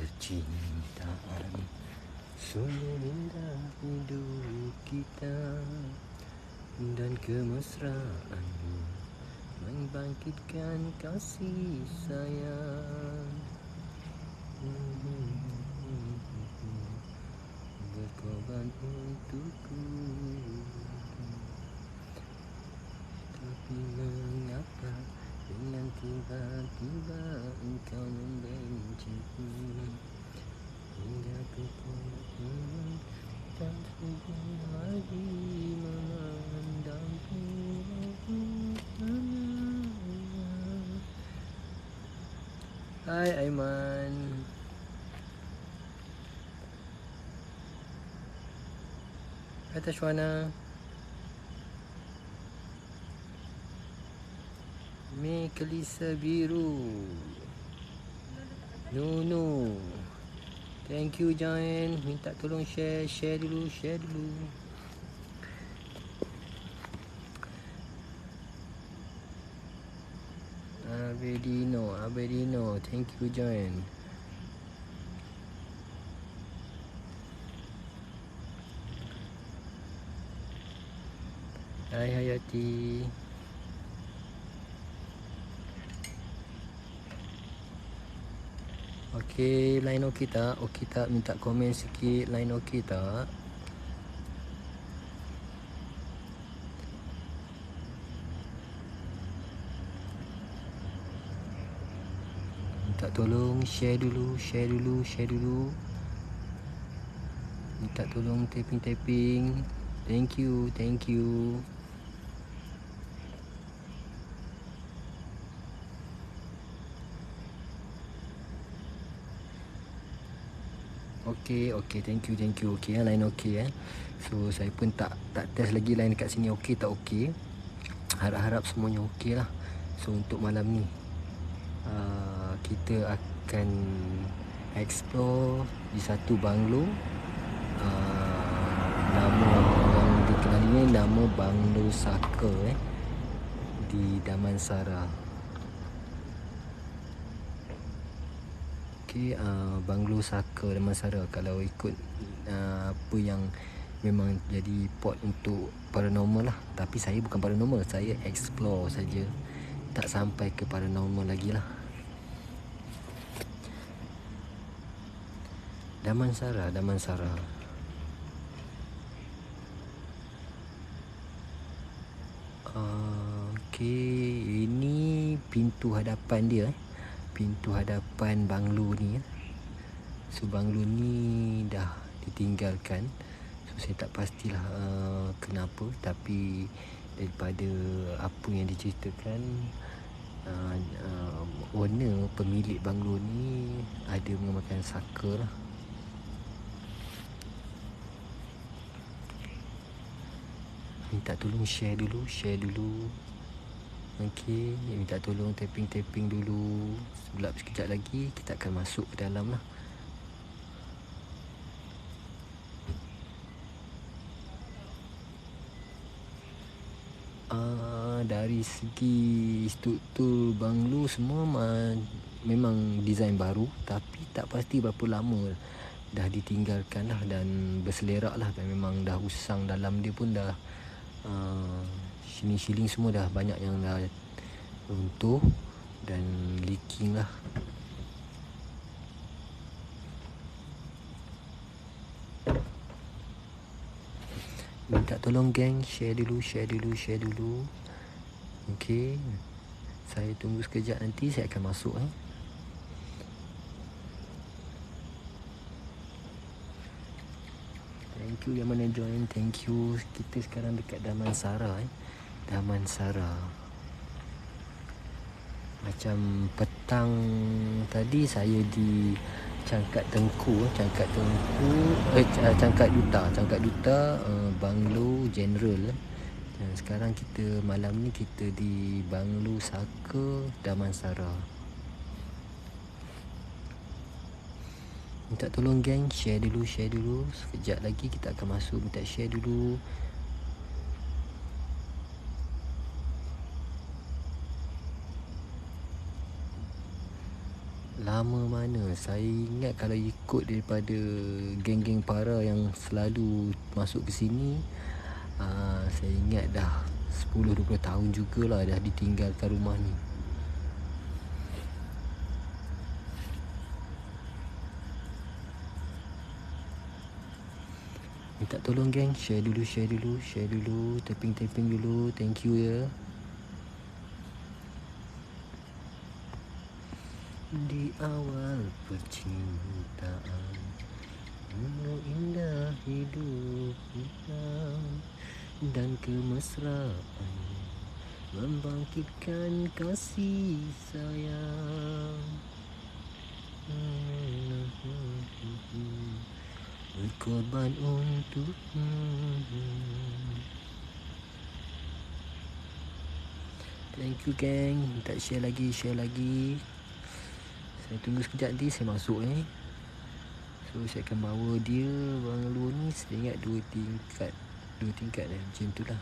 Percintaan sungguh indah hidup kita, dan kemesraan membangkitkan kasih sayang. Berkorban untukku, tapi mengapa dengan tiba-tiba engkau membenciku, hingga ku pun tak sanggup lagi memandangmu. Hai Aiman. Hai Tashwana. Mi Kelisa biru. No. Thank you Join. Minta tolong share dulu. Abedino. Thank you Join. Hai Hayati. Okey, line okey tak? Okey tak? Minta komen sikit, line okey tak? Minta tolong share dulu. Minta tolong tapping. Thank you. Okey, thank you. Okey, line okey. So saya pun tak test lagi line dekat sini okey tak okey. Harap-harap semuanya okey lah. So untuk malam ni kita akan explore di satu banglo. Nama yang dikenali ni nama Banglo Saka di Damansara. Okey, Banglo Saka Damansara. Kalau ikut apa yang memang jadi pot untuk paranormal lah. Tapi saya bukan paranormal, saya explore saja. Tak sampai ke paranormal lagi lah. Damansara. Okey, ini pintu hadapan dia. Pintu hadapan banglo ni. So banglo ni dah ditinggalkan. So saya tak pastilah kenapa, tapi daripada apa yang diceritakan, owner pemilik banglo ni ada menggunakan saka lah. Minta tolong share dulu. Okey, minta tolong tapping dulu. Sekejap lagi kita akan masuk ke dalam lah. Dari segi struktur banglo semua memang design baru, tapi tak pasti berapa lama dah ditinggalkan lah dan berselerak lah. Dan memang dah usang dalam dia pun dah siling semua dah banyak yang dah runtuh dan leaking lah. Minta tolong geng share dulu. Okey, saya tunggu sekejap, nanti saya akan masuk. Thank you yang mana join. Thank you. Kita sekarang dekat Damansara. Macam petang tadi saya di Cangkat Duta Banglo General. Dan sekarang malam ni kita di Banglo Saka Damansara. Minta tolong geng share dulu. Sekejap lagi kita akan masuk. Minta share dulu. Lama mana? Saya ingat kalau ikut daripada geng-geng para yang selalu masuk ke sini, saya ingat dah 10-20 tahun jugalah dah ditinggalkan rumah ni. Minta tolong geng, share dulu, tapping dulu. Thank you ya. Di awal percintaan, indah hidup kita, dan kemesraan membangkitkan kasih sayang. Berkorban untukmu. Thank you geng. Minta share lagi. Saya tunggu sekejap nanti saya masuk So saya akan bawa dia banglo ni. Saya ingat 2 tingkat macam tu lah.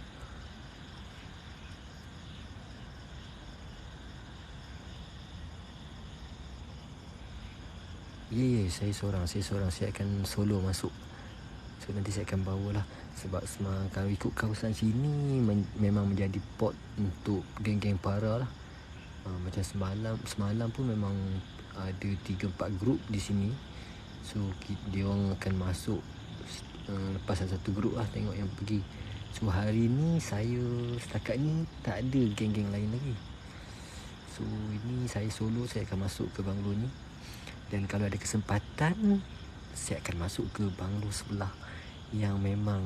Ya, saya seorang. Saya akan solo masuk. So nanti saya akan bawa lah. Sebab kalau ikut kawasan sini memang menjadi port untuk geng-geng para lah. Macam semalam pun memang ada 3-4 grup di sini. So dia orang akan masuk lepas satu grup lah, tengok yang pergi. So hari ni saya setakat ni tak ada geng-geng lain lagi. So ini saya solo. Saya akan masuk ke banglo ni. Dan kalau ada kesempatan, saya akan masuk ke banglo sebelah yang memang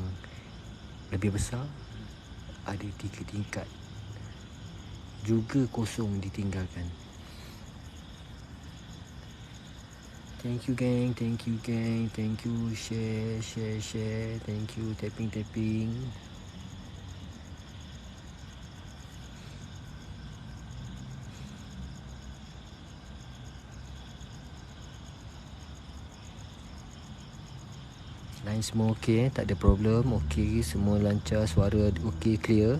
lebih besar, ada 3 tingkat, juga kosong ditinggalkan. Thank you gang. Thank you share. Thank you tapping. Line semua okey tak ada problem. Okey, semua lancar, suara okey, clear.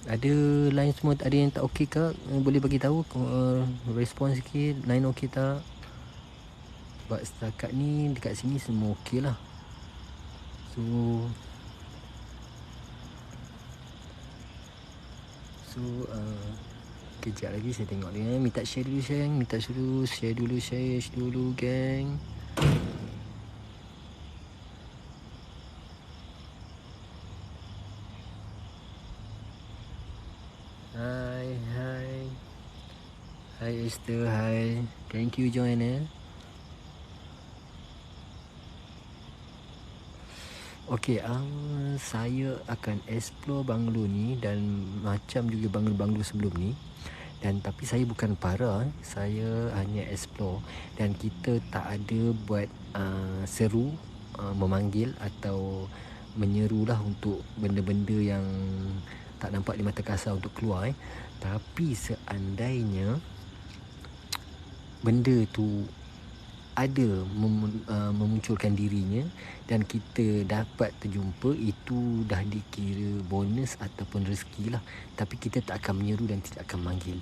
Ada line semua, ada yang tak okey ke? Boleh bagi tahu, respon sikit. Line okey tak? Sebab setakat ni dekat sini semua okey lah. So kejap lagi saya tengok dia. Minta share dulu share dulu gang. Hi Esther, hi. Thank you join Okey, saya akan explore banglo ni dan macam juga banglo-banglo sebelum ni. Dan tapi saya bukan para, saya hanya explore. Dan kita tak ada buat seru, memanggil atau menyerulah untuk benda-benda yang tak nampak di mata kasar untuk keluar. Tapi seandainya benda tu ada memunculkan dirinya dan kita dapat terjumpa, itu dah dikira bonus ataupun rezeki lah. Tapi kita tak akan menyeru dan tidak akan manggil.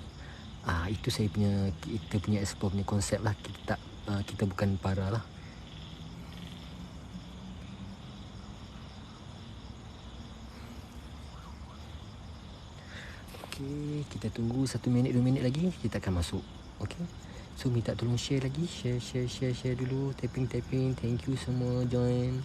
Itu kita punya explore punya konsep lah. Kita bukan para lah. Okey, kita tunggu 1 minit 2 minit lagi, kita akan masuk. Okey. So minta tolong share lagi. Share dulu. Tapping. Thank you semua join.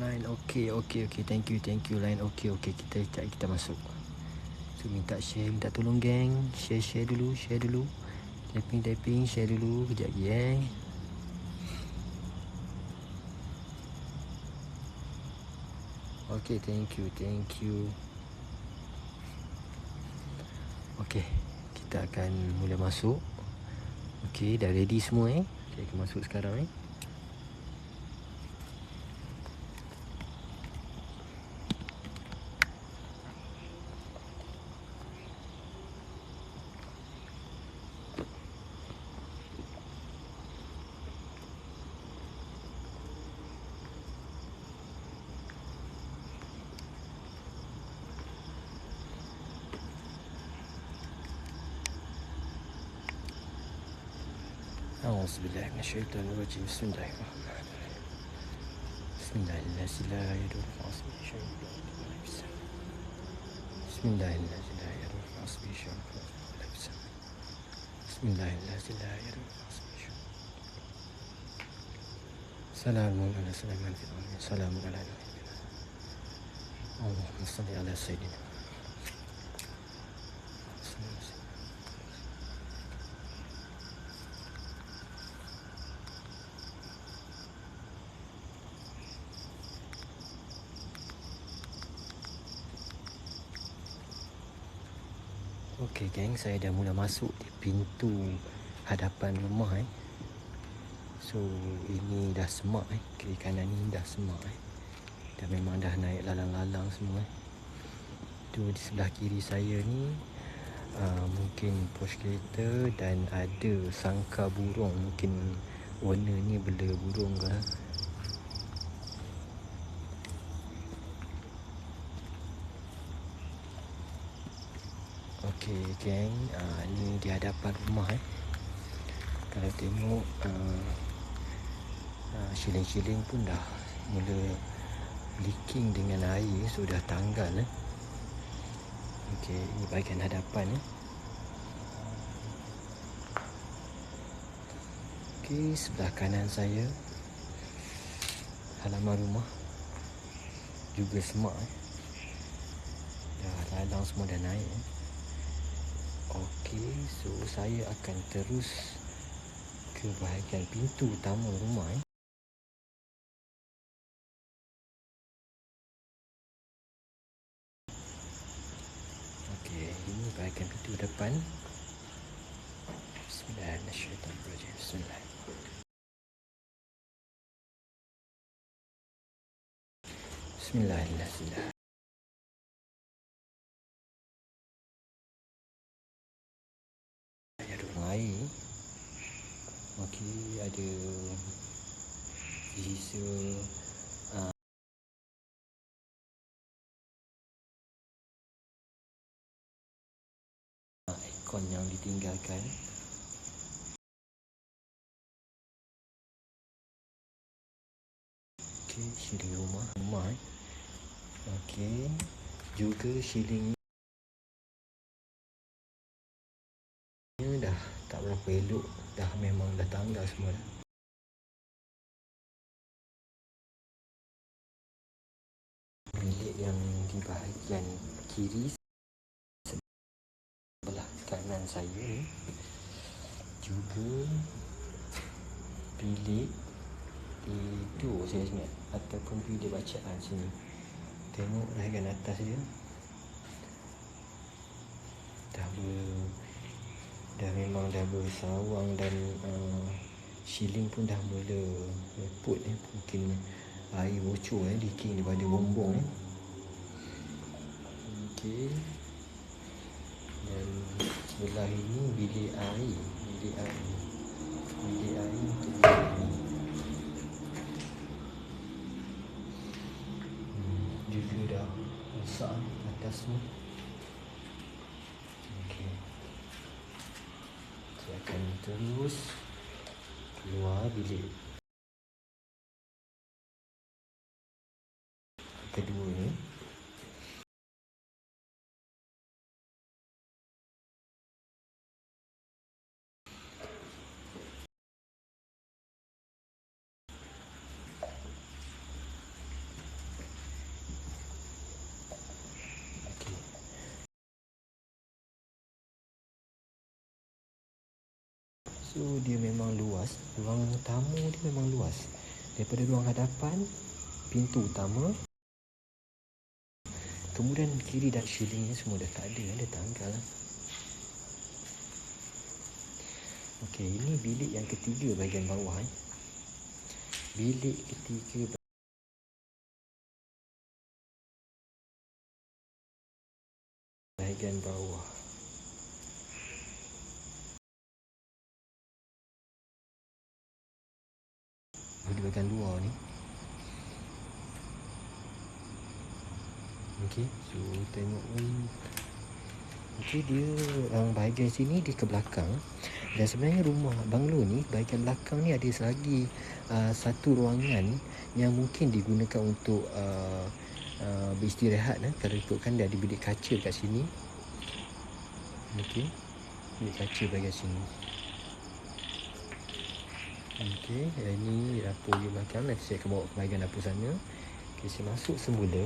Line okey. Thank you line okey. Kita masuk. So minta tolong geng. Share dulu. Tapping, share dulu. Kejap lagi Okey, thank you. Okey, kita akan mula masuk. Okey, dah ready semua Kita akan masuk sekarang A'udzubillahi minasyaitonirrajim. Bismillahirrahmanirrahim. Bismillahirrahmanirrahim. Bismillahirrahmanirrahim. Salamun ala Sulaiman fil alamin. Salamun ala Nuh. Allahumma salli ala sayyidina. Okey geng, saya dah mula masuk di pintu hadapan rumah So ini dah semak kiri kanan ni dah semak Dan memang dah naik lalang-lalang semua Tu di sebelah kiri saya ni mungkin pos kereta dan ada sangkar burung. Mungkin warna ni bela burung ke. Okey geng, ni di hadapan rumah Kalau tengok shilling-shilling pun dah mula leaking dengan air. Sudah tanggal Okey, ini bahagian hadapan Okey, sebelah kanan saya halaman rumah juga semak Dah lalang semua dah naik Okey, so saya akan terus ke bahagian pintu utama rumah Okey, ini bahagian pintu depan. Bismillahirrahmanirrahim. Bismillahirrahmanirrahim. Air. Okey, ada sisa aircon yang ditinggalkan. Okey, shilling rumah Okey, juga shilling dah tak berapa elok. Dah memang dah tanggal semua Bilik yang di bahagian kiri sebelah kanan saya ni juga bilik tidur saya ingat, ataupun bilik bacaan sini. Tengok bahagian atas dia dah memang dah bersawang dan shilling pun dah mula reput mungkin air bocor leaking daripada bombong Okey, dan sebelah ini bilik air untuk bilik ni juga dah rosak atas ni. Okey, saya akan terus keluar bilik kedua ni. So dia memang luas. Ruang tamu dia memang luas. Daripada ruang hadapan, pintu utama, kemudian kiri dan shillingnya semua dah tak ada, dah tanggal Okey, ini bilik yang ketiga bahagian bawah. Bilik ketiga bahagian bawah. Di bahagian luar ni. Okey, so tengok ni. Okey, dia bahagian sini dia ke belakang. Dan sebenarnya rumah banglo ni bahagian belakang ni ada lagi satu ruangan yang mungkin digunakan untuk beristirahat. Kalau ikutkan dia ada bilik kaca kat sini. Okey, bilik kaca bahagian sini. Okey, ini dapur di belakang. Nanti saya akan bawa ke bahagian dapur sana. Okey, saya masuk semula.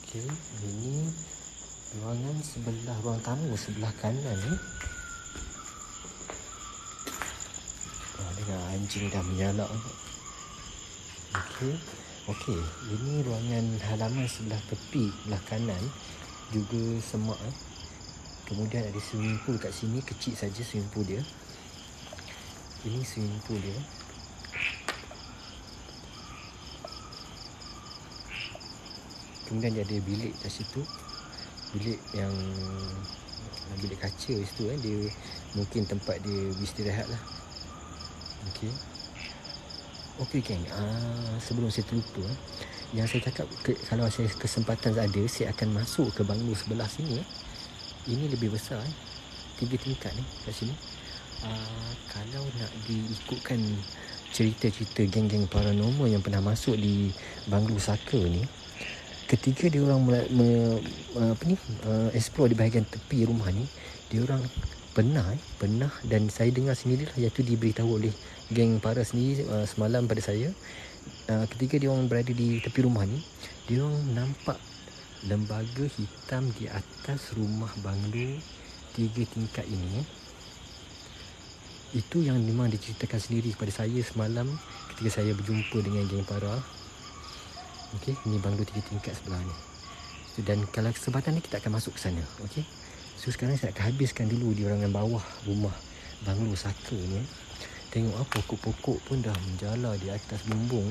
Okey, ini ruangan sebelah ruang tamu sebelah kanan ni. Dengan anjing dah menyalak. Okey. Okey, ini ruangan halaman sebelah tepi belah kanan juga semak. Kemudian ada swimming pool kat sini, kecil saja swimming pool dia. Ini swimming pool dia. Kemudian dia ada bilik kat situ. Bilik yang bilik kaca situ dia mungkin tempat dia beristirahat lah. Okey. Okey geng, sebelum saya terlupa, yang saya cakap kalau saya kesempatan ada, saya akan masuk ke banglo sebelah sini. Ini lebih besar 3 tingkat ni kat sini. Kalau nak diikutkan cerita-cerita geng-geng paranormal yang pernah masuk di banglo Saka ni, ketika dia orang explore di bahagian tepi rumah ni, dia orang pernah dan saya dengar sendirilah, iaitu diberitahu oleh geng para sendiri semalam pada saya, ketika dia orang berada di tepi rumah ni, dia orang nampak lembaga hitam di atas rumah banglo 3 tingkat ini. Itu yang memang diceritakan sendiri kepada saya semalam ketika saya berjumpa dengan geng para. Okey, ini banglo 3 tingkat sebelah ni. Dan kalau kesempatan ni kita akan masuk ke sana. Okey. So sekarang saya akan habiskan dulu di ruangan bawah rumah banglo Saka ni. Tengok pokok-pokok pun dah menjala di atas bumbung.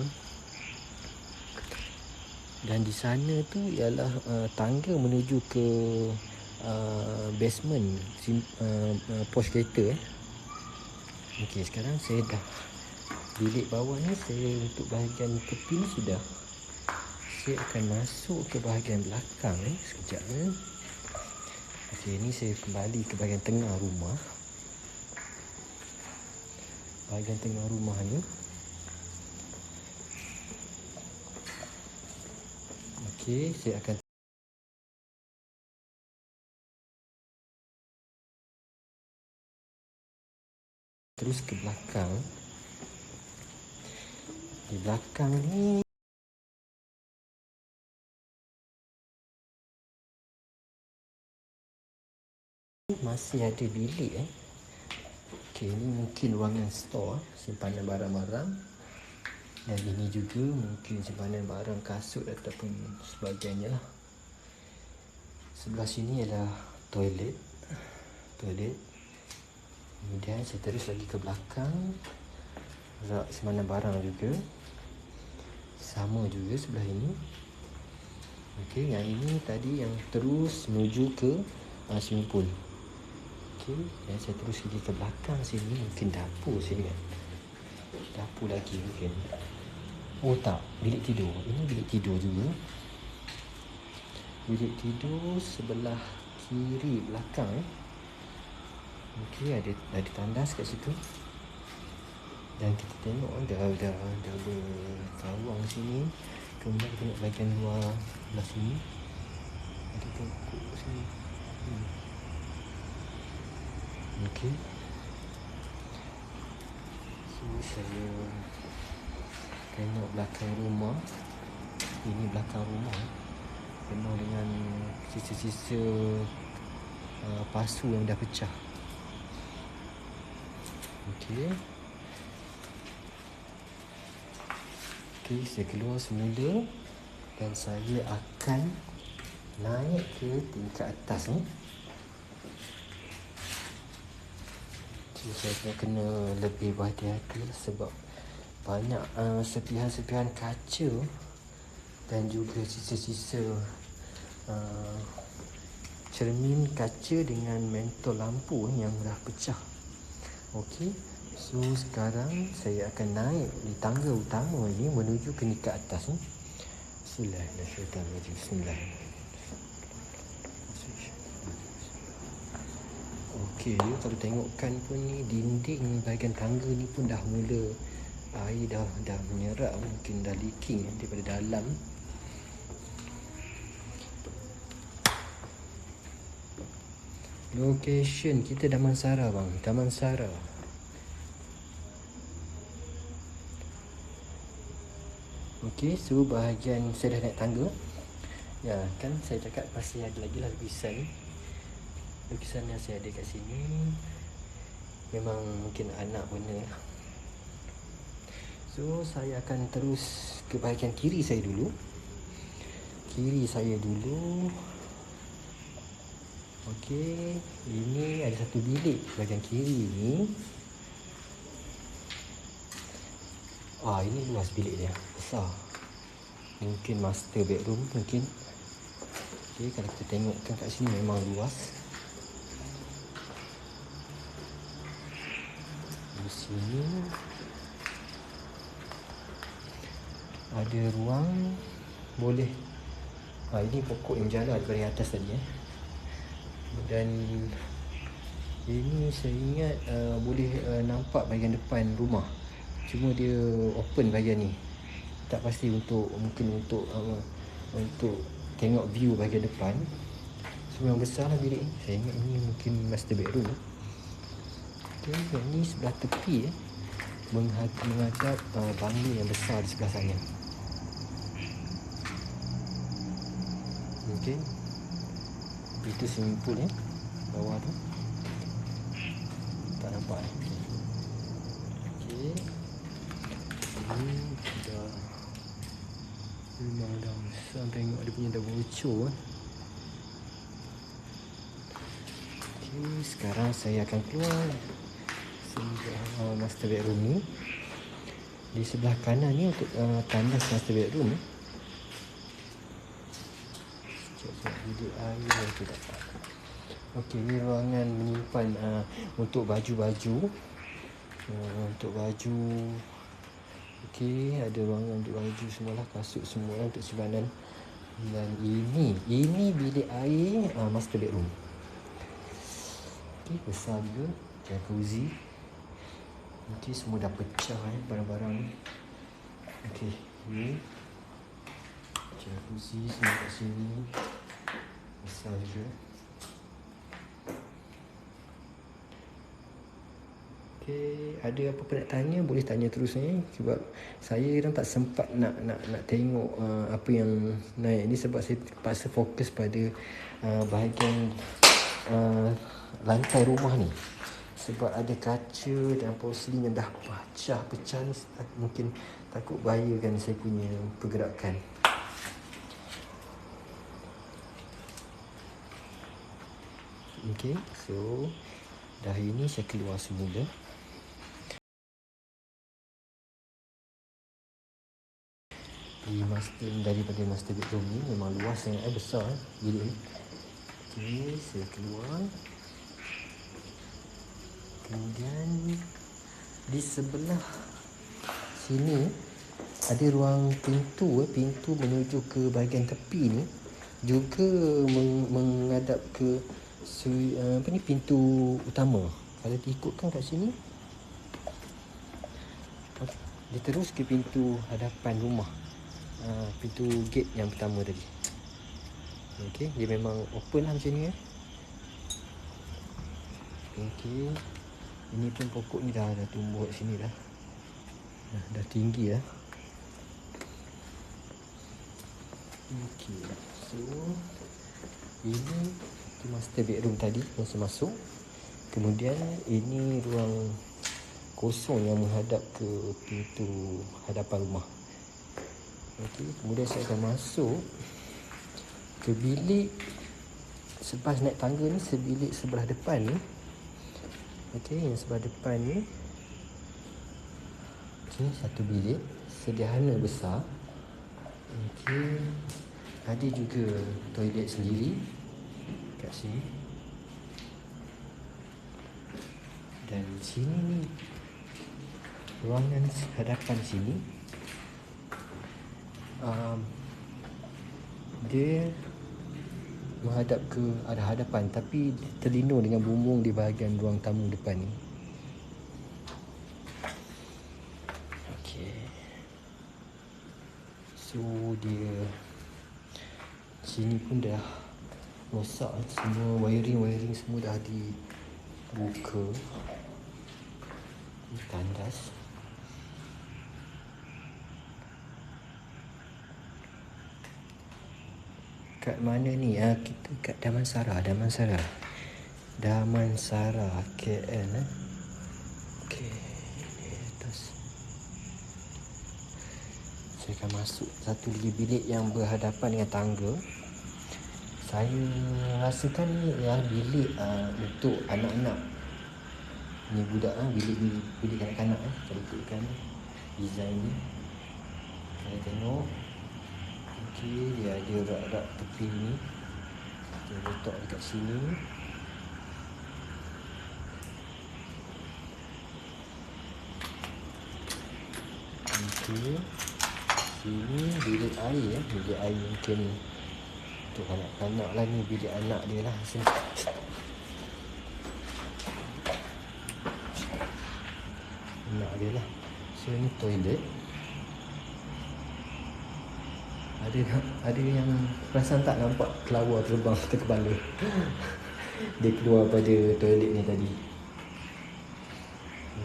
Dan di sana tu ialah tangga menuju ke basement pos kereta. Okey, sekarang saya dah bilik bawah ni, saya untuk bahagian tepi ni sudah. Saya akan masuk ke bahagian belakang sekejap. Okey, ni saya kembali ke bahagian tengah rumah. Bahagian tengah rumah ni. Okey, saya akan terus ke belakang. Di belakang ni masih ada bilik. Okey, ini mungkin ruangan store, simpanan barang-barang. Dan ini juga mungkin simpanan barang kasut ataupun sebagainya lah. Sebelah sini adalah toilet. Kemudian saya terus lagi ke belakang, rak simpanan barang juga. Sama juga sebelah ini. Okey, yang ini tadi yang terus menuju ke swimming pool. Okey, dan saya terus pergi ke belakang sini, mungkin dapur saya ingat. Dapur lagi mungkin. Oh tak, bilik tidur. Ini bilik tidur juga. Bilik tidur sebelah kiri belakang. Okey, ada tandas kat situ. Dan kita tengok dah berkawang sini. Kemudian kita tengok bahagian luar belah sini. Ada pokok sini. Okey. So saya tengok belakang rumah. Ini belakang rumah penuh dengan sisa-sisa pasu yang dah pecah. Okey. Okey, saya keluar semula dan saya akan naik ke tingkat atas ni. So, saya kena lebih berhati-hati sebab banyak serpihan-serpihan kaca dan juga sisa-sisa cermin kaca dengan mentol lampu yang dah pecah. Okey, so sekarang saya akan naik di tangga utama ni menuju ke tingkat atas ni. Bismillah. Okey, kalau tengokkan pun ni dinding bahagian tangga ni pun dah mula air dah menyerap, mungkin dah leaking daripada dalam. Location kita Damansara bang, Damansara. Okey, so bahagian saya dah naik tangga. Ya, kan saya cakap masih ada lagi lah lukisan. Lukisan yang saya ada kat sini memang mungkin anak benda. So saya akan terus ke bahagian kiri saya dulu. Okey, ini ada satu bilik bahagian kiri ni. Ini luas bilik dia, besar. Mungkin master bedroom mungkin. Okey, kalau kita tengokkan kat sini memang luas. Di sini ada ruang boleh. Ini pokok yang berjalan dari atas tadi Dan ini saya ingat boleh nampak bahagian depan rumah. Cuma dia open bahagian ni. Tak pasti untuk tengok view bahagian depan. So yang besar lah bilik ni. Saya ingat ini mungkin master bedroom. Okey, yang ni sebelah tepi menghadap bangla yang besar di sebelah sana. Okey, itu swimming pool bawah tu. Tak nampak Okey, ini dah memang dah besar. Tengok dia punya dah bocor. Okey, sekarang saya akan keluar master bedroom ni. Di sebelah kanan ni untuk tandas master bedroom ni. Bilik air tu dapat. Okey, ni ruangan menyimpan untuk baju-baju. Okey, ada ruangan untuk baju semualah, kasut semua untuk simpanan. Dan ini bilik air master bedroom. Okey, besar juga, jacuzzi. Okey, semua dah pecah barang-barang ni. Okey, ni jacuzzi semua kat sini. Besar juga. Okey, ada apa-apa nak tanya boleh tanya terus sebab saya kadang tak sempat nak tengok apa yang naik ni sebab saya terpaksa fokus pada bahagian lantai rumah ni. Sebab ada kaca dan porselin yang dah pecah ni, mungkin takut bahayakan saya punya pergerakan. Okey, so dah ini saya keluar semula. Daripada master bedroom ni memang luas sangat, besar bilik ni. Okey, saya keluar. Kemudian di sebelah sini ada ruang pintu menuju ke bahagian tepi ni, juga menghadap ke pintu utama. Kalau diikutkan kat sini, dia terus ke pintu hadapan rumah, pintu gate yang pertama tadi. Okey, dia memang open lah macam ni. Okey, ini pun pokok ni dah tumbuh kat sini dah. Dah tinggi dah. Okey, so ini master bedroom tadi yang saya masuk. Kemudian ini ruang kosong yang menghadap ke pintu hadapan rumah. Okey, kemudian saya akan masuk ke bilik selepas naik tangga ni, bilik sebelah depan ni. Okey, yang sebelah depan ni. Okey, satu bilik sederhana besar. Okey, ada juga toilet sendiri kat sini. Dan sini ni ruangan hadapan sini, dia menghadap ke arah hadapan, tapi terlindung dengan bumbung di bahagian ruang tamu depan ni. Okey, so dia sini pun dah rosak, semua wiring semua dah dibuka, tandas. Kat mana ni? Kita kat Damansara KL. Okey, di atas. Saya akan masuk satu lagi bilik yang berhadapan dengan tangga. Saya rasakan ni bilik untuk anak-anak. Ni budak bilik kanak-kanak kalau ikutkan design ni. Saya tengok. Okey, dia ada rak-rak tepi ni. Kita letak dekat sini. Okey. Sini bilik air bilik air mungkin untuk kanak-kanak lah ni, bilik anak dia lah sini. Anak dia lah. So ni toilet. Ada yang perasan tak nampak kelawar terbang ke kepala? Dia keluar pada toilet ni tadi.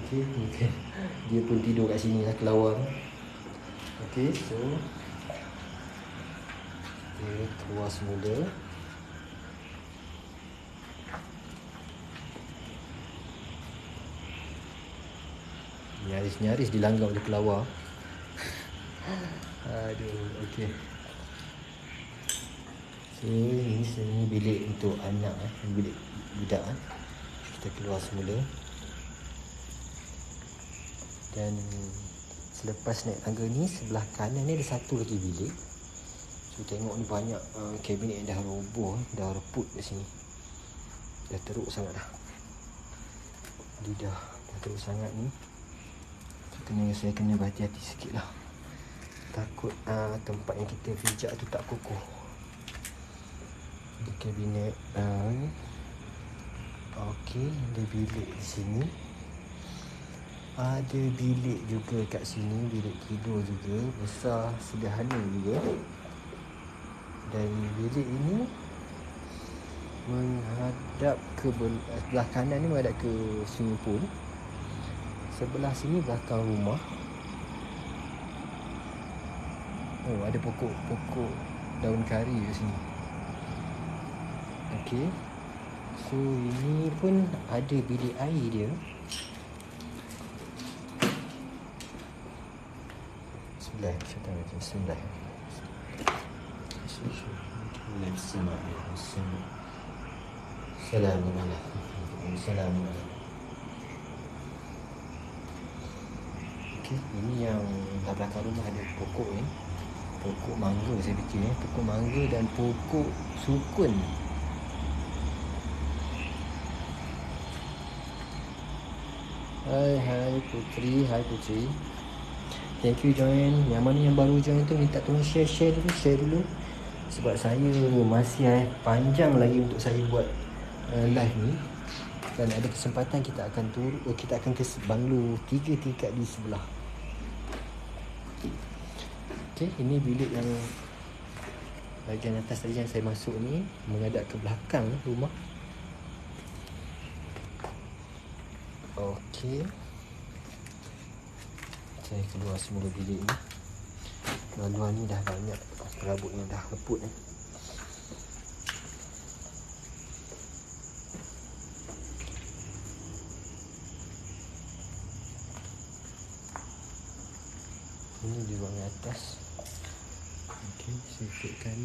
Okey, mungkin dia pun tidur kat sini lah, kelawar. Okey, so dia keluar semula. Nyaris dilanggar oleh kelawar. Aduh, okey. So ini bilik untuk anak, bilik budak. Kita keluar semula. Dan selepas naik tangga ni, sebelah kanan ni ada satu lagi bilik. So tengok ni banyak kabinet yang dah roboh, dah reput kat sini. Dah teruk sangat dah. Dia dah teruk sangat ni. Saya kena berhati-hati sikit lah. Takut tempat yang kita pijak tu tak kukuh. Di kabinet. Okey, ada bilik di sini. Ada bilik juga kat sini, bilik tidur juga, besar, sederhana juga. Dan bilik ini menghadap ke sebelah kanan ni, menghadap ke swimming pool. Sebelah sini belakang rumah. Oh, ada pokok daun kari kat sini. Okey. So ini pun ada bilik air dia. Bismillah. Assalamualaikum. Okey, ini yang belakang rumah ada pokok ni. Pokok mangga saya fikir pokok mangga dan pokok sukun. Hai Putri. Thank you join. Yang mana yang baru join tu minta tolong share dulu. Sebab saya masih panjang lagi untuk saya buat live ni. Dan ada kesempatan kita akan ke banglo 3 tingkat di sebelah. Okey, ini bilik yang bahagian atas tadi yang saya masuk ni, menghadap ke belakang rumah. Okey. Saya keluar semula bilik ni. Luar ni dah banyak perabot yang dah reput ni. Ini di ruangan atas. Okay, saya ikutkan.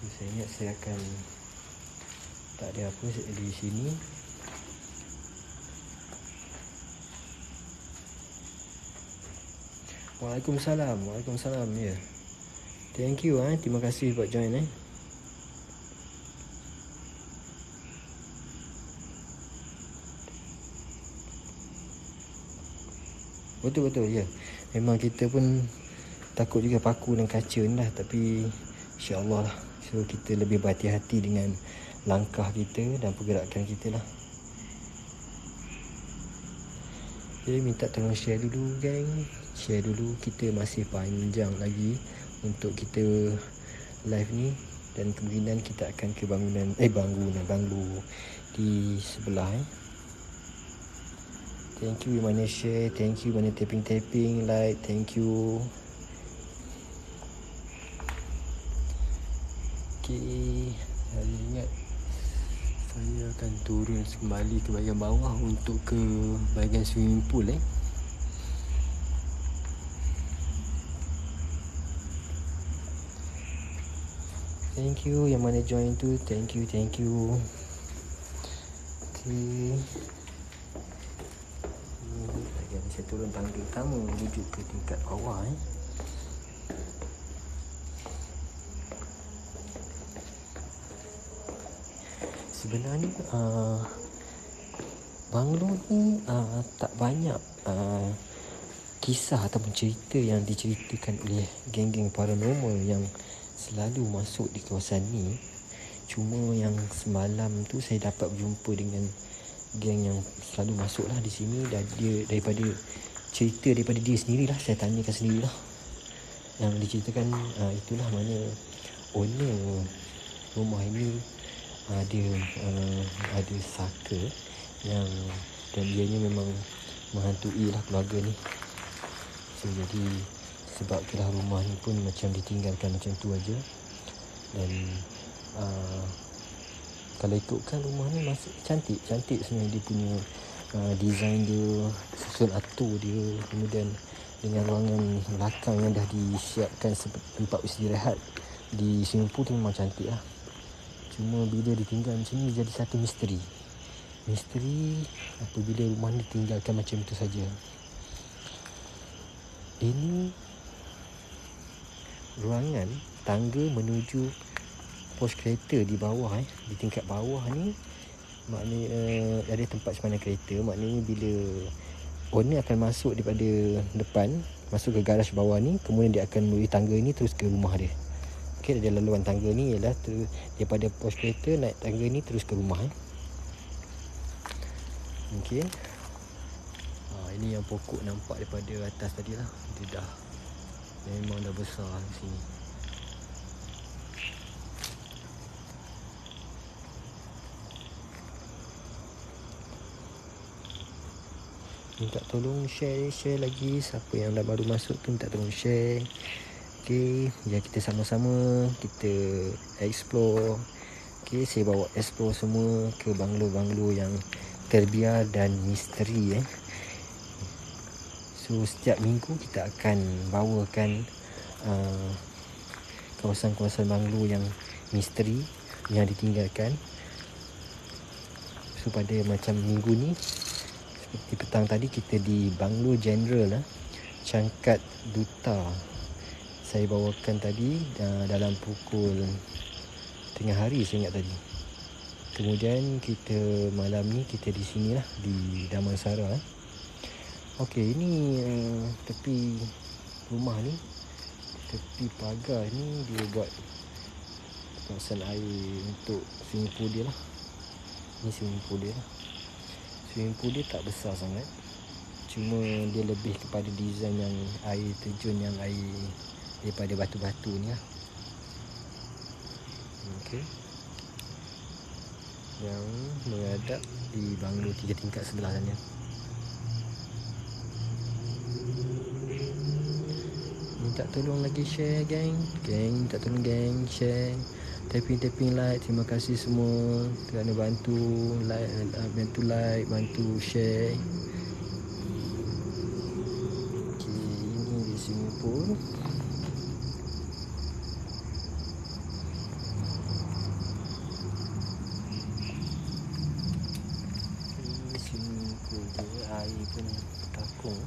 Saya ingat saya akan tak ada apa di sini. Waalaikumsalam. Ya. Thank you terima kasih buat join Betul ya. Memang kita pun takut juga paku dan kaca ni lah, tapi insya-Allah lah. So kita lebih berhati-hati dengan langkah kita dan pergerakan kita lah. Jadi minta tolong share dulu gang. Share dulu, kita masih panjang lagi untuk kita live ni. Dan kemungkinan kita akan ke banglo di sebelah Thank you mana share, thank you mana tapping like, thank you. Okay, hari ingat saya akan turun kembali ke bahagian bawah untuk ke bahagian swimming pool Thank you yang mana join tu, thank you. Okay. Saya turun tangga utama menuju ke tingkat bawah Sebenarnya banglo ni tak banyak kisah ataupun cerita yang diceritakan oleh geng-geng paranormal yang selalu masuk di kawasan ni. Cuma yang semalam tu saya dapat berjumpa dengan geng yang selalu masuk lah di sini. Dan dia daripada cerita daripada dia sendirilah, saya tanyakan sendirilah yang diceritakan. Itulah mana owner rumah ini ada saka yang, dan dianya memang menghantui lah keluarga ni. So jadi sebab itulah rumah ni pun macam ditinggalkan macam tu aja. Dan kalau ikutkan rumah ni masih cantik sebenarnya. Dia punya design dia, susun atur dia, kemudian dengan ruangan belakang yang dah disiapkan seperti tempat istirahat di swimming pool tu memang cantik lah. Cuma bila ditinggal macam ni jadi satu misteri apabila rumah ni ditinggalkan macam itu saja. Ini ruangan tangga menuju pos kereta di bawah di tingkat bawah ni. Maknanya ada tempat simpanan kereta. Maknanya bila owner akan masuk daripada depan, masuk ke garaj bawah ni, kemudian dia akan melalui tangga ni terus ke rumah dia. Okey, ada laluan tangga ni ialah daripada pos kereta naik tangga ni terus ke rumah Okey. Ini yang pokok nampak daripada atas tadi lah. Dia memang dah besar di sini. Minta tolong share lagi. Siapa yang dah baru masuk tu minta tolong share. Okey, ya kita sama-sama kita explore. Okey, saya bawa explore semua ke banglo-banglo yang terbiar dan misteri So setiap minggu kita akan bawakan kawasan-kawasan banglo yang misteri yang ditinggalkan. So pada macam minggu ni, seperti petang tadi kita di Banglo General Cangkat Duta. Saya bawakan tadi dalam pukul tengah hari saya ingat tadi. Kemudian kita malam ni kita di sini lah di Damansara. Okey, ini tepi rumah ni, tepi pagar ni dia buat kawasan air untuk swimming pool dia lah. Ni swimming pool dia lah. Swimming pool dia tak besar sangat, cuma dia lebih kepada design yang air terjun, yang air daripada batu-batu ni lah. Okey, yang menghadap di banglo 3 tingkat sebelah sana. Minta tolong lagi share geng, minta tolong geng share, tapping like. Terima kasih semua kerana bantu like, bantu share. Okay, ini di swimming pool. je air pun takung.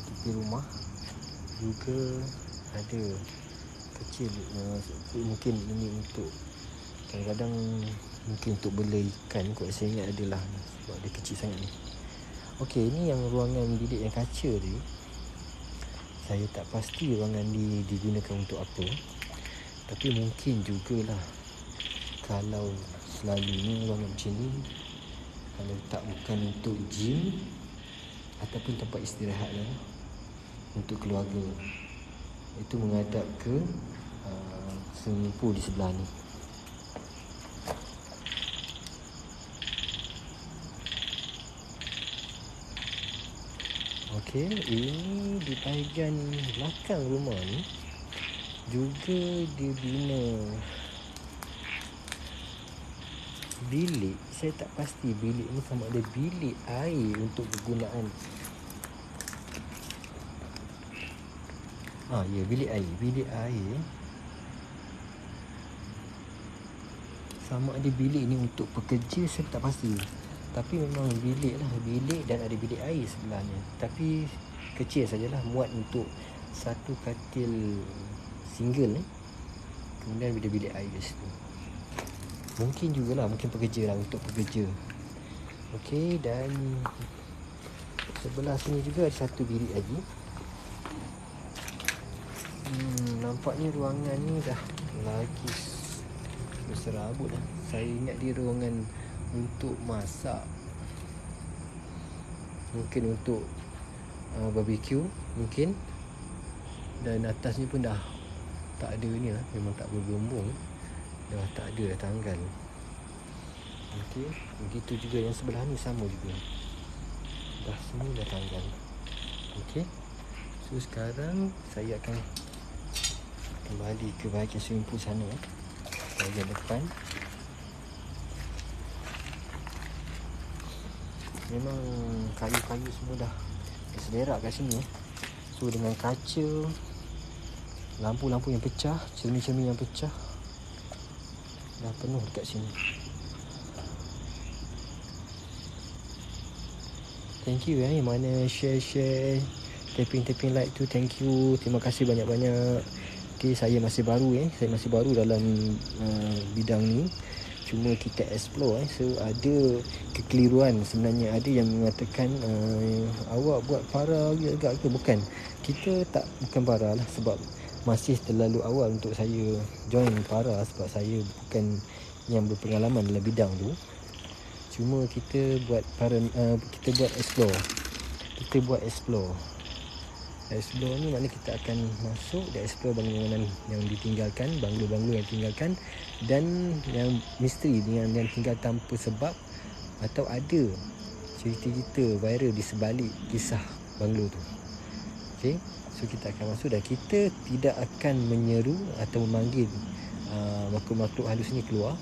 Tepi rumah juga ada kecil, mungkin ini untuk kadang-kadang mungkin untuk bela ikan kot, saya ingat adalah sebab dia kecil sangat ni. Okey, ini yang ruangan bilik yang kaca ni, saya tak pasti ruangan ni digunakan untuk apa, tapi mungkin jugalah kalau selalunya ruangan macam ni kalau tak bukan untuk gym ataupun tempat istirahat lah untuk keluarga, itu menghadap ke swimming pool di sebelah ni. Okey, ini di bahagian belakang rumah ni juga dibina bilik. Saya tak pasti bilik ni sama ada bilik air untuk kegunaan. Ya, bilik air. Bilik air. Sama ada bilik ni untuk pekerja, saya tak pasti. Tapi memang bilik lah, bilik dan ada bilik air sebelahnya. Tapi kecil sajalah, muat untuk satu katil single ni. Kemudian ada bilik air di situ. Mungkin jugalah, mungkin pekerja lah, untuk pekerja. Okey, dan sebelah sini juga ada satu bilik lagi. Nampaknya ruangan ni dah lagi berserabut lah. Saya ingat dia ruangan untuk masak, mungkin untuk barbecue mungkin. Dan atasnya pun dah tak ada ni lah, memang tak bergelombong, dah tak ada dah tanggal. Okey, begitu juga yang sebelah ni sama juga, dah semua dah tanggal. Okey, so sekarang saya akan kembali ke bahagian swimming pool sana, bahagian depan. Memang kayu-kayu semua dah berselerak kat sini. So dengan kaca, lampu-lampu yang pecah, cermin-cermin yang pecah, dah penuh dekat sini. Thank you yang mana share tapping like tu. Thank you, terima kasih banyak-banyak. Okay, saya masih baru dalam bidang ni. Cuma kita explore. So ada kekeliruan sebenarnya. Ada yang mengatakan awak buat para agak ke. Bukan, kita bukan para lah, sebab masih terlalu awal untuk saya join para, sebab saya bukan yang berpengalaman dalam bidang tu. Cuma kita buat kita buat explore. Explore ni maknanya kita akan masuk dan explore bangunan yang ditinggalkan, banglo-banglo yang ditinggalkan, dan yang misteri yang tinggal tanpa sebab, atau ada cerita-cerita viral di sebalik kisah banglo tu. Okey, so kita akan masuk dan kita tidak akan menyeru atau memanggil makhluk-makhluk halus ni keluar.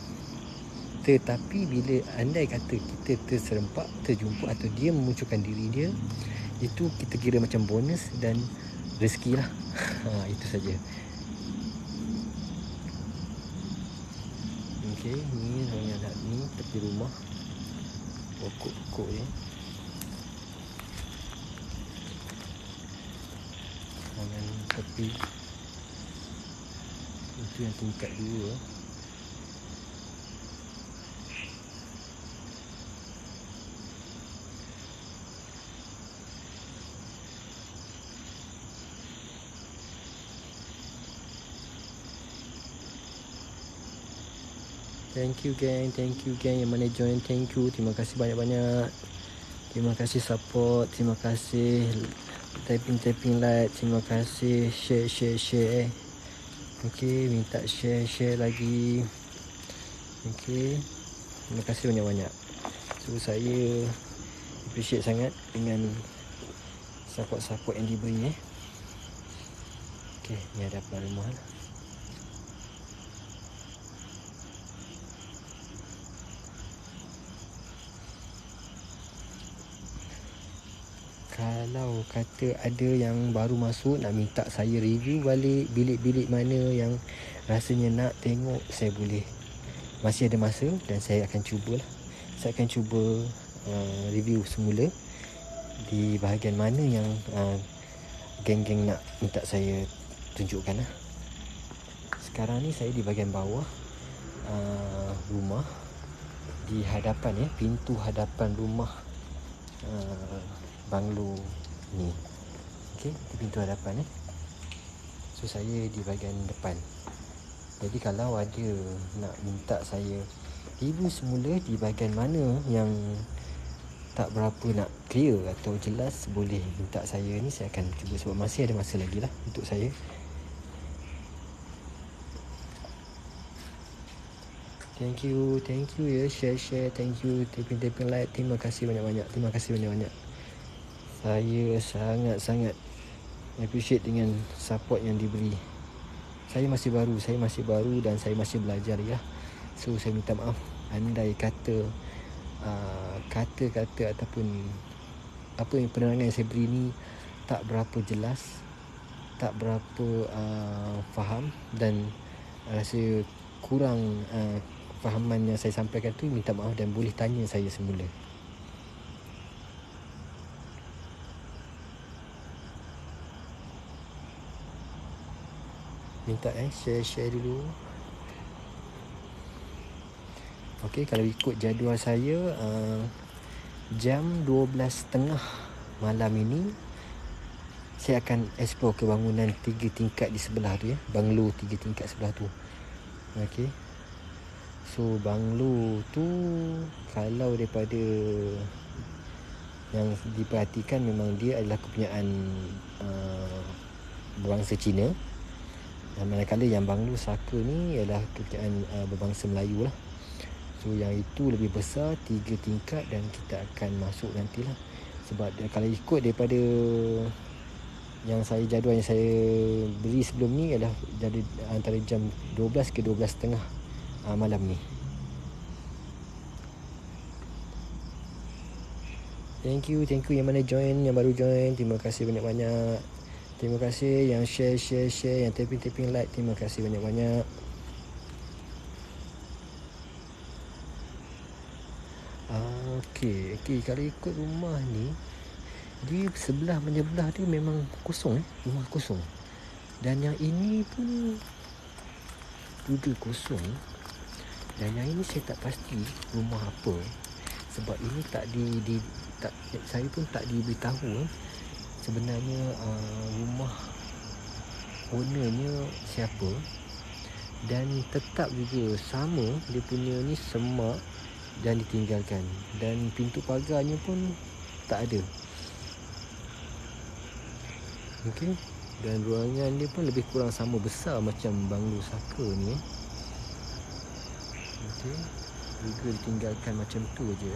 Tetapi bila andai kata kita terserempak, terjumpa atau dia memunculkan diri dia, itu kita kira macam bonus dan rezeki lah. Itu saja. Okey, ni yang nak ni tepi rumah, pokok-pokok ni. Jangan tepi. Itu yang tingkat 2. Thank you gang yang mana join. Thank you, terima kasih banyak-banyak. Terima kasih support, terima kasih tapping like, terima kasih share. Okey, minta share lagi. Okey, terima kasih banyak-banyak. So saya appreciate sangat dengan support yang diberi. Okey, ni ada apa rumah lah. Kalau kata ada yang baru masuk nak minta saya review balik bilik-bilik mana yang rasanya nak tengok, saya boleh. Masih ada masa dan saya akan cubalah. saya akan cuba review semula di bahagian mana yang geng-geng nak minta saya tunjukkan lah. Sekarang ni saya di bahagian bawah rumah, di hadapan pintu hadapan rumah banglo ni. Okey, di pintu hadapan So saya di bahagian depan. Jadi kalau ada nak minta saya review semula di bahagian mana yang tak berapa nak clear atau jelas, boleh minta saya ni, saya akan cuba, sebab masih ada masa lagi lah untuk saya. Thank you ya, share, thank you, taping like, terima kasih banyak-banyak. Saya sangat-sangat appreciate dengan support yang diberi. Saya masih baru dan saya masih belajar ya. So saya minta maaf andai kata kata-kata ataupun apa yang penerangan yang saya beri ni tak berapa jelas, tak berapa faham, dan rasa kurang fahaman yang saya sampaikan tu, minta maaf dan boleh tanya saya semula. Minta share dulu. Okey, kalau ikut jadual saya jam 12.30 malam ini saya akan explore ke bangunan 3 tingkat di sebelah tu ya, banglo 3 tingkat sebelah tu. Okey. So banglo tu kalau daripada yang diperhatikan, memang dia adalah kepunyaan berbangsa Cina. Dan manakala yang banglo Saka ni ialah kepunyaan berbangsa Melayu lah. So yang itu lebih besar, 3 tingkat, dan kita akan masuk nantilah. Sebab kalau ikut daripada yang jadual yang saya beri sebelum ni adalah jadi antara jam 12 ke 12.30 malam ni. Thank you yang mana join, yang baru join, terima kasih banyak-banyak. Terima kasih yang share, yang taping like, terima kasih banyak-banyak. Okey, kalau ikut rumah ni, dia sebelah menyebelah tu memang kosong rumah kosong. Dan yang ini pun juga kosong. Dan yang ini saya tak pasti rumah apa, sebab ini saya pun tak diberitahu sebenarnya rumah ownernya siapa. Dan tetap juga sama, dia punya ni semak dan ditinggalkan, dan pintu pagarnya pun tak ada. Okey, dan ruangan dia pun lebih kurang sama besar macam banglo Saka ni. Okey, juga ditinggalkan macam tu aja.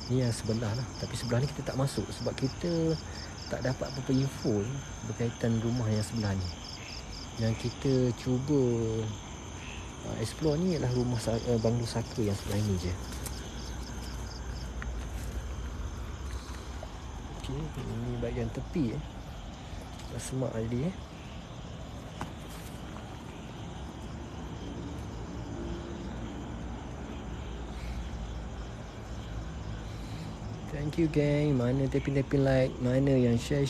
Ni yang sebelah lah, tapi sebelah ni kita tak masuk sebab kita tak dapat apa-apa info berkaitan rumah yang sebelah ni. Yang kita cuba explore ni ialah rumah banglo Saka yang sebelah ni je. Okey, ini bahagian tepi semak tadi Thank you gang, mana taping like, mana yang share,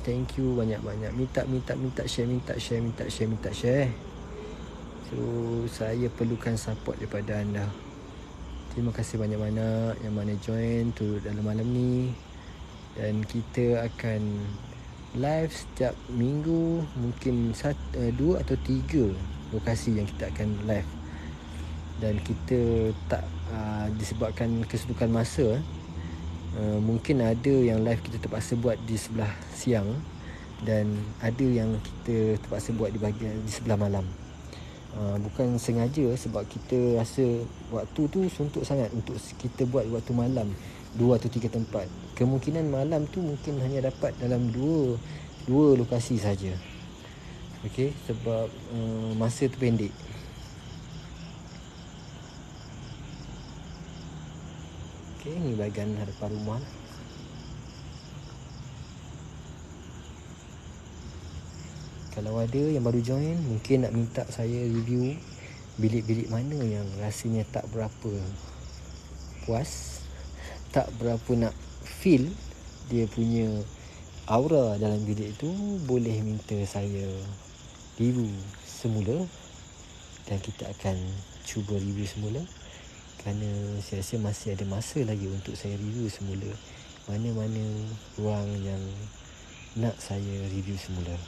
thank you banyak-banyak. Minta share. So saya perlukan support daripada anda. Terima kasih banyak-banyak yang mana join tu dalam malam ni. Dan kita akan live setiap minggu, mungkin 2 atau 3 lokasi yang kita akan live. Dan kita tak disebabkan kesedukan masa, mungkin ada yang live kita terpaksa buat di sebelah siang, dan ada yang kita terpaksa buat di sebelah malam. Bukan sengaja, sebab kita rasa waktu tu suntuk sangat untuk kita buat waktu malam 2 atau 3 tempat. Kemungkinan malam tu mungkin hanya dapat dalam 2 lokasi saja. Okey, sebab masa tu pendek. Okey, ni bahagian hadapan rumah lah. Kalau ada yang baru join, mungkin nak minta saya review bilik-bilik mana yang rasanya tak berapa puas, tak berapa nak feel dia punya aura dalam bilik tu, boleh minta saya review semula. Dan kita akan cuba review semula, kerana saya rasa masih ada masa lagi untuk saya review semula mana-mana ruang yang nak saya review semula.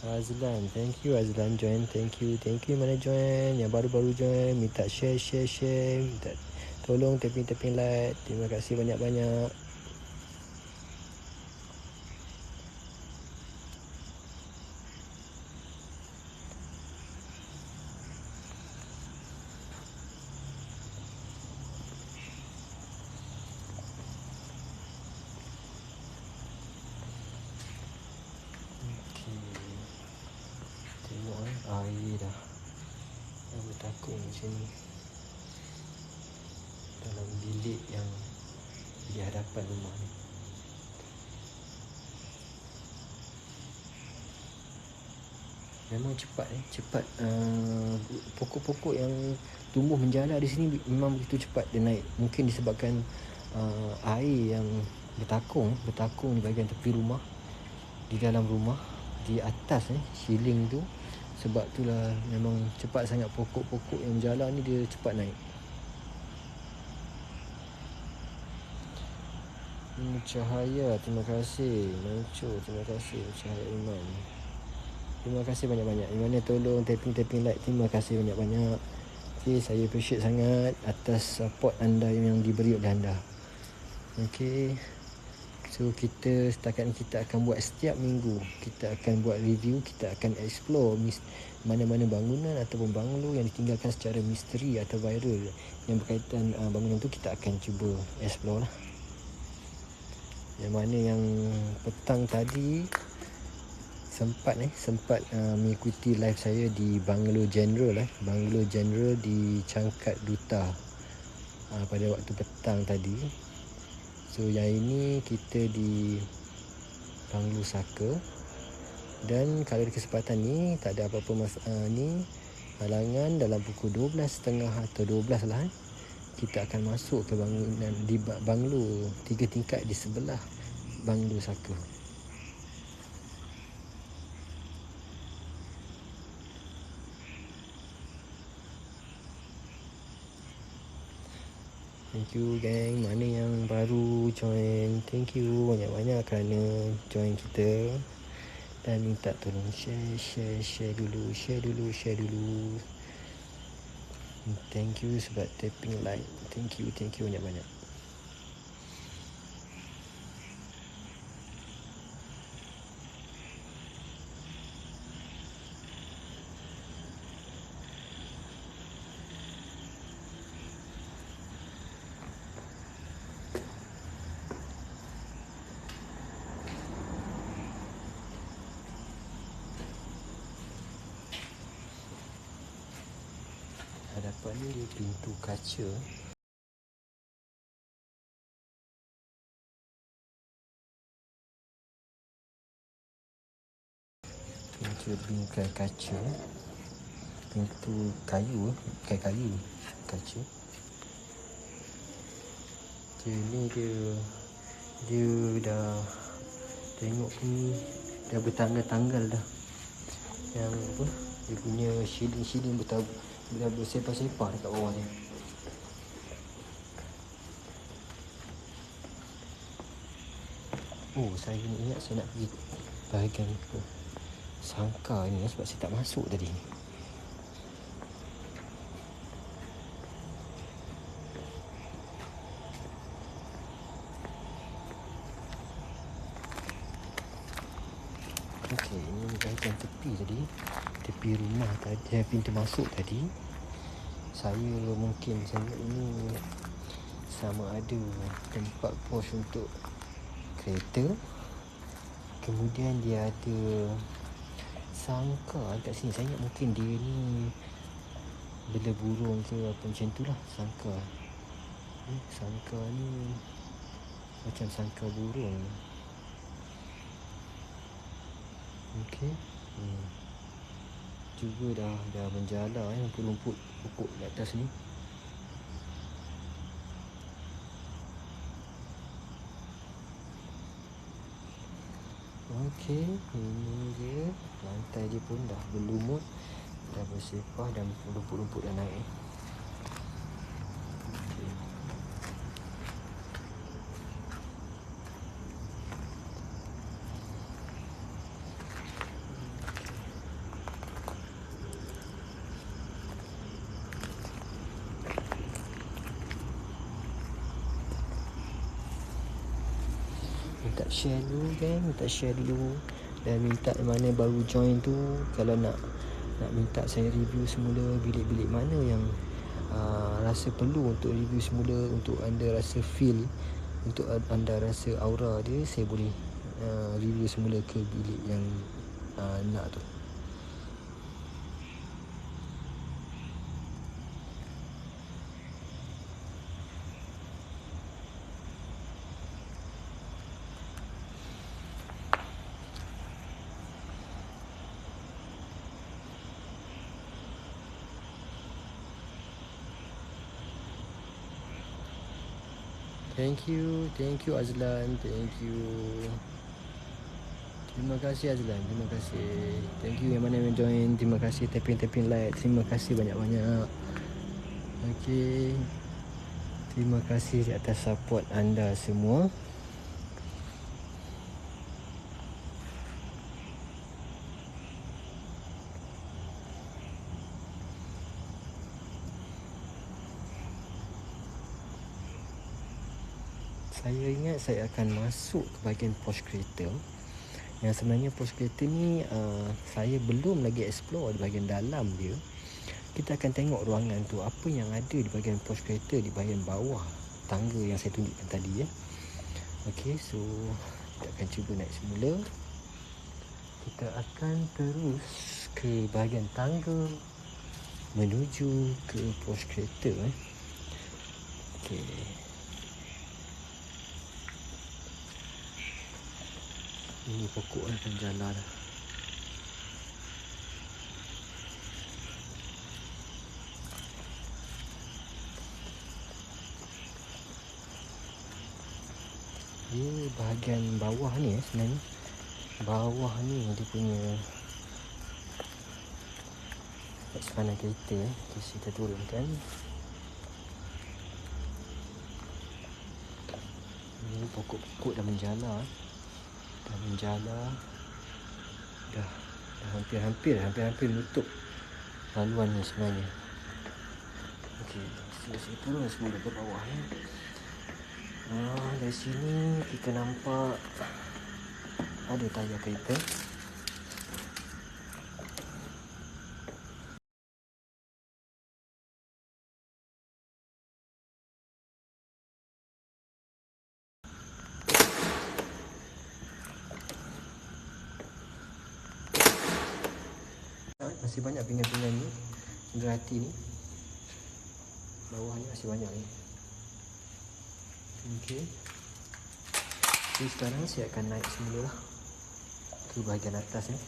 Azlan, thank you Azlan join, thank you mana join, yang baru-baru join minta share, minta tolong tapping like. Terima kasih banyak-banyak. Air dah bertakung macam ni dalam bilik yang di hadapan rumah ni. Memang cepat pokok-pokok yang tumbuh menjala di sini memang begitu cepat dia naik. Mungkin disebabkan air yang bertakung di bahagian tepi rumah, di dalam rumah, di atas ceiling tu. Sebab itulah memang cepat sangat pokok-pokok yang menjala ni, dia cepat naik. Cahaya, terima kasih. Mancur, terima kasih. Cahaya Iman, terima kasih banyak-banyak. Imana tolong tapping like. Terima kasih banyak-banyak. Okay, saya appreciate sangat atas support anda yang diberi oleh anda. Okay, so kita setakat ni kita akan buat setiap minggu, kita akan buat review, kita akan explore mana-mana bangunan ataupun banglo yang ditinggalkan secara misteri atau viral yang berkaitan bangunan tu. Kita akan cuba explore lah. Yang mana yang petang tadi sempat mengikuti live saya di Banglo General di Cangkat Duta pada waktu petang tadi. So yang ini kita di Banglo Saka. Dan kalau ada kesempatan ni, tak ada apa-apa halangan, dalam pukul 12.30 atau 12 lah, kita akan masuk ke bangunan di Banglo 3 tingkat di sebelah Banglo Saka. Thank you gang, mana yang baru join, thank you banyak-banyak kerana join kita. Dan minta tolong share dulu. Thank you sebab tapping like. Thank you banyak-banyak. Hadapan ni dia pintu kaca. Pintu bingkai kaca. Pintu kayu, kayu kaca. Ni dia dah tengok ni dah bertanggal-tanggal dah. Yang apa, dia punya shading dah bersepah-sepah dekat bawah ni. Oh, saya ingat saya nak pergi bahagian sangka ni sebab saya tak masuk tadi. Okey, ini bahagian tepi tadi, tepi rumah tadi, pintu masuk tadi. Saya mungkin ini sama ada tempat pos untuk kereta. Kemudian dia ada sangka kat sini. Saya ingat mungkin dia ni bela burung ke apa macam tu lah, sangka. Sangka ni macam sangka burung. Okey. Juga dah menjala rumput-rumput pokok di atas ni. Okey, ini dia. Lantai dia pun dah berlumut, dah bersepah dan rumput-rumput dah naik. Okey. Minta share dulu kan, minta share dulu. Dan minta mana baru join tu, kalau nak minta saya review semula bilik-bilik mana yang rasa perlu untuk review semula, untuk anda rasa feel, untuk anda rasa aura dia, saya boleh review semula ke bilik yang nak tu. Thank you Azlan, thank you. Terima kasih Azlan, terima kasih. Thank you yang mana yang join, terima kasih tapin like, terima kasih banyak-banyak. Okey. Terima kasih di atas support anda semua. Saya ingat saya akan masuk ke bahagian Porsche kereta. Yang sebenarnya Porsche kereta ni saya belum lagi explore di bahagian dalam dia. Kita akan tengok ruangan tu, apa yang ada di bahagian Porsche kereta, di bahagian bawah tangga yang saya tunjukkan tadi ya. Okey, so kita akan cuba naik semula. Kita akan terus ke bahagian tangga menuju ke Porsche kereta. Okey. Ini pokok akan jalan. Ini bahagian bawah ni sebenarnya. Bawah ni dia punya sepanjang kereta. Kita turunkan. Ini pokok-pokok dah menjala. Dah hampir nutup laluan ni sebenarnya. Okey, saya turun semula ke bawah ya. Dari sini kita nampak ada tayar kereta. Masih banyak pinggan-pinggan ni, gerati ni. Bawah ni masih banyak ni. Okey. Jadi sekarang saya akan naik semula lah ke bahagian atas ni.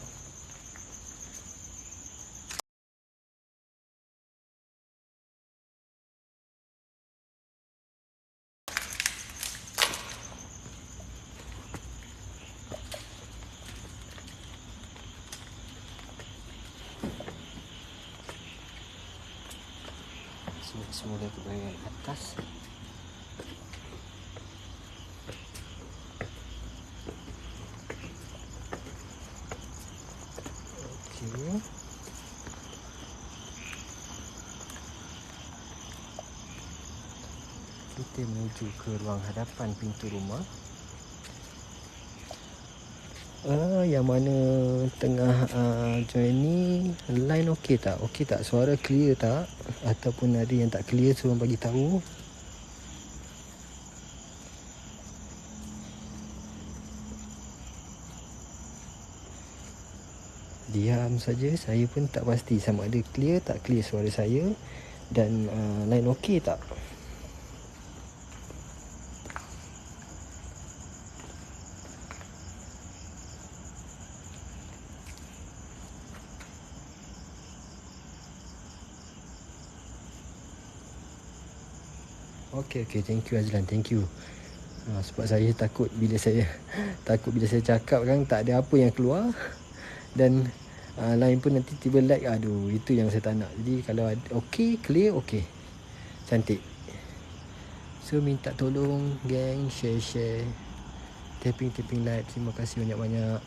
Semula ke bahagian atas. Okey. Kita menuju ke ruang hadapan pintu rumah. Yang mana tengah join ni line okey tak? Okey tak? Suara clear tak? Ataupun ada yang tak clear, tolong bagi tahu. Diam saja, saya pun tak pasti sama ada clear tak clear suara saya dan line okey tak. Okey, thank you Azlan, thank you. Sebab saya takut bila saya cakap kan tak ada apa yang keluar, dan lain pun nanti tiba lag. Aduh, itu yang saya tak nak. Jadi kalau okey, clear, okey, cantik. So minta tolong geng, share tapping like. Terima kasih banyak-banyak.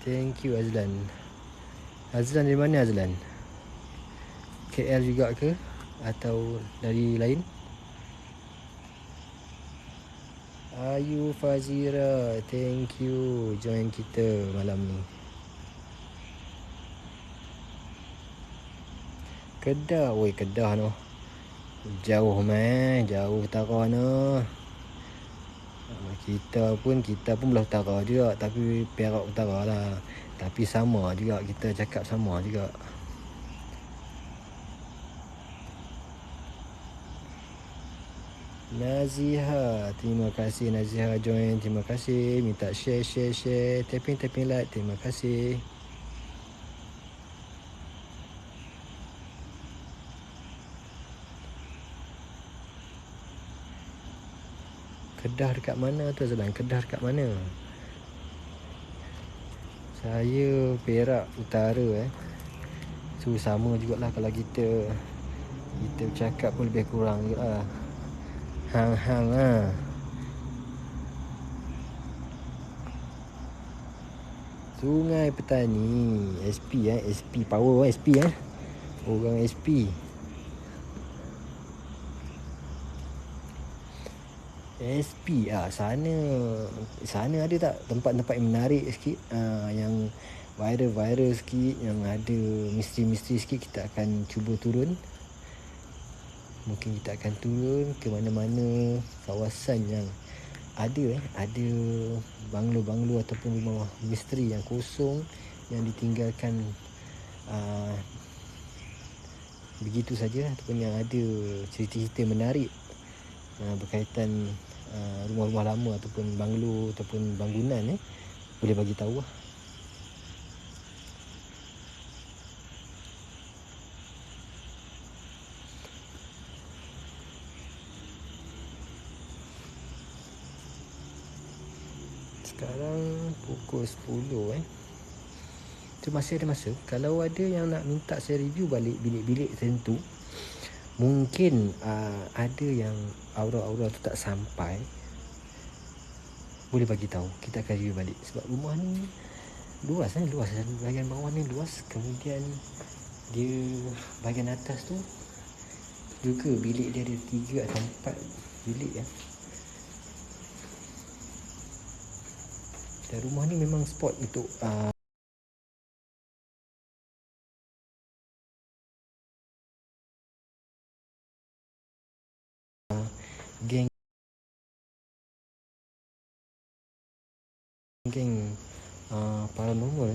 Thank you Azlan. Azlan dari mana Azlan? KL juga ke? Atau dari lain? Ayu Fazira, thank you join kita malam ni. Kedah, Kedah noh. Jauh jauh utara noh. Kita pun belah utara juga, tapi Perak utara lah. Tapi sama juga, kita cakap sama juga. Naziha, terima kasih Naziha join, terima kasih. Minta share, tapping like, terima kasih. Kedah dekat mana tu Azlan? Kedah dekat mana? Saya Perak utara So sama jugalah kalau kita cakap pun lebih kurang jugalah. Hang lah. Sungai Petani, SP SP power SP orang SP. SP sana ada tak tempat-tempat yang menarik sikit, yang viral sikit, yang ada misteri sikit? Kita akan cuba turun. Mungkin kita akan turun ke mana-mana kawasan yang ada banglo ataupun rumah misteri yang kosong, yang ditinggalkan begitu saja, ataupun yang ada cerita-cerita menarik berkaitan rumah-rumah lama ataupun banglo ataupun bangunan, boleh bagi tahu lah. Sekarang pukul 10 tu masih ada masa. Kalau ada yang nak minta saya review balik bilik-bilik tertentu, mungkin ada yang aura-aura tu tak sampai, boleh bagi tahu, kita akan review balik. Sebab rumah ni luas bahagian bawah ni luas, kemudian dia bahagian atas tu juga bilik dia ada 3 atau 4 bilik dan rumah ni memang spot untuk geng paranormal.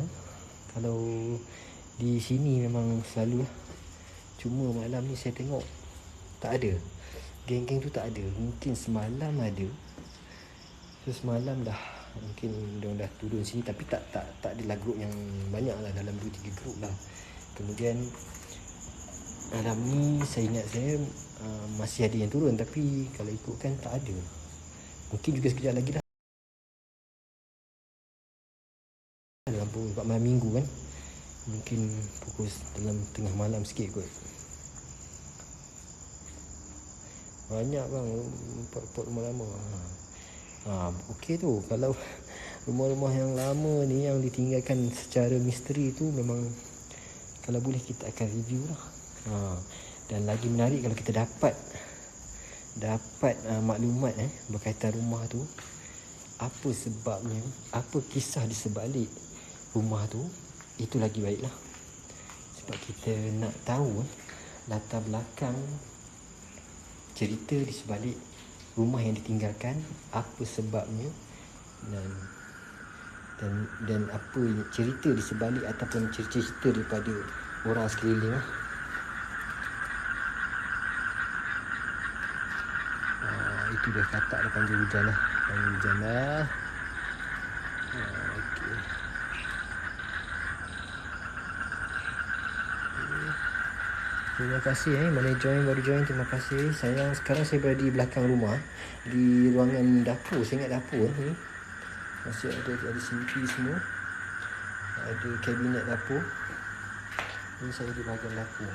Kalau di sini memang selalu, cuma malam ni saya tengok tak ada, geng-geng tu tak ada. Mungkin semalam ada, so semalam dah mungkin diorang dah turun sini, tapi tak adalah grup yang banyak lah, dalam 2-3 grup lah. Kemudian malam ni saya ingat masih ada yang turun, tapi kalau ikutkan tak ada. Mungkin juga sekejap lagi lah, dalam malam minggu kan, mungkin pukul dalam tengah malam sikit kot. Banyak bang pot rumah lama. Okey tu, kalau rumah-rumah yang lama ni yang ditinggalkan secara misteri tu, memang kalau boleh kita akan review lah. Dan lagi menarik kalau kita dapat maklumat berkaitan rumah tu, apa sebabnya, apa kisah di sebalik rumah tu, itu lagi baik lah. Sebab kita nak tahu latar belakang cerita di sebalik rumah yang ditinggalkan, apa sebabnya, dan apa cerita di sebalik ataupun cerita-cerita daripada orang sekeliling lah. Itu dah katak dah panggil hujan lah. Okay. Terima kasih mana baru join, terima kasih. Sekarang saya berada di belakang rumah, di ruangan dapur. Saya ingat dapur ni masih ada CV semua, ada kabinet dapur. Ini saya di bahagian dapur.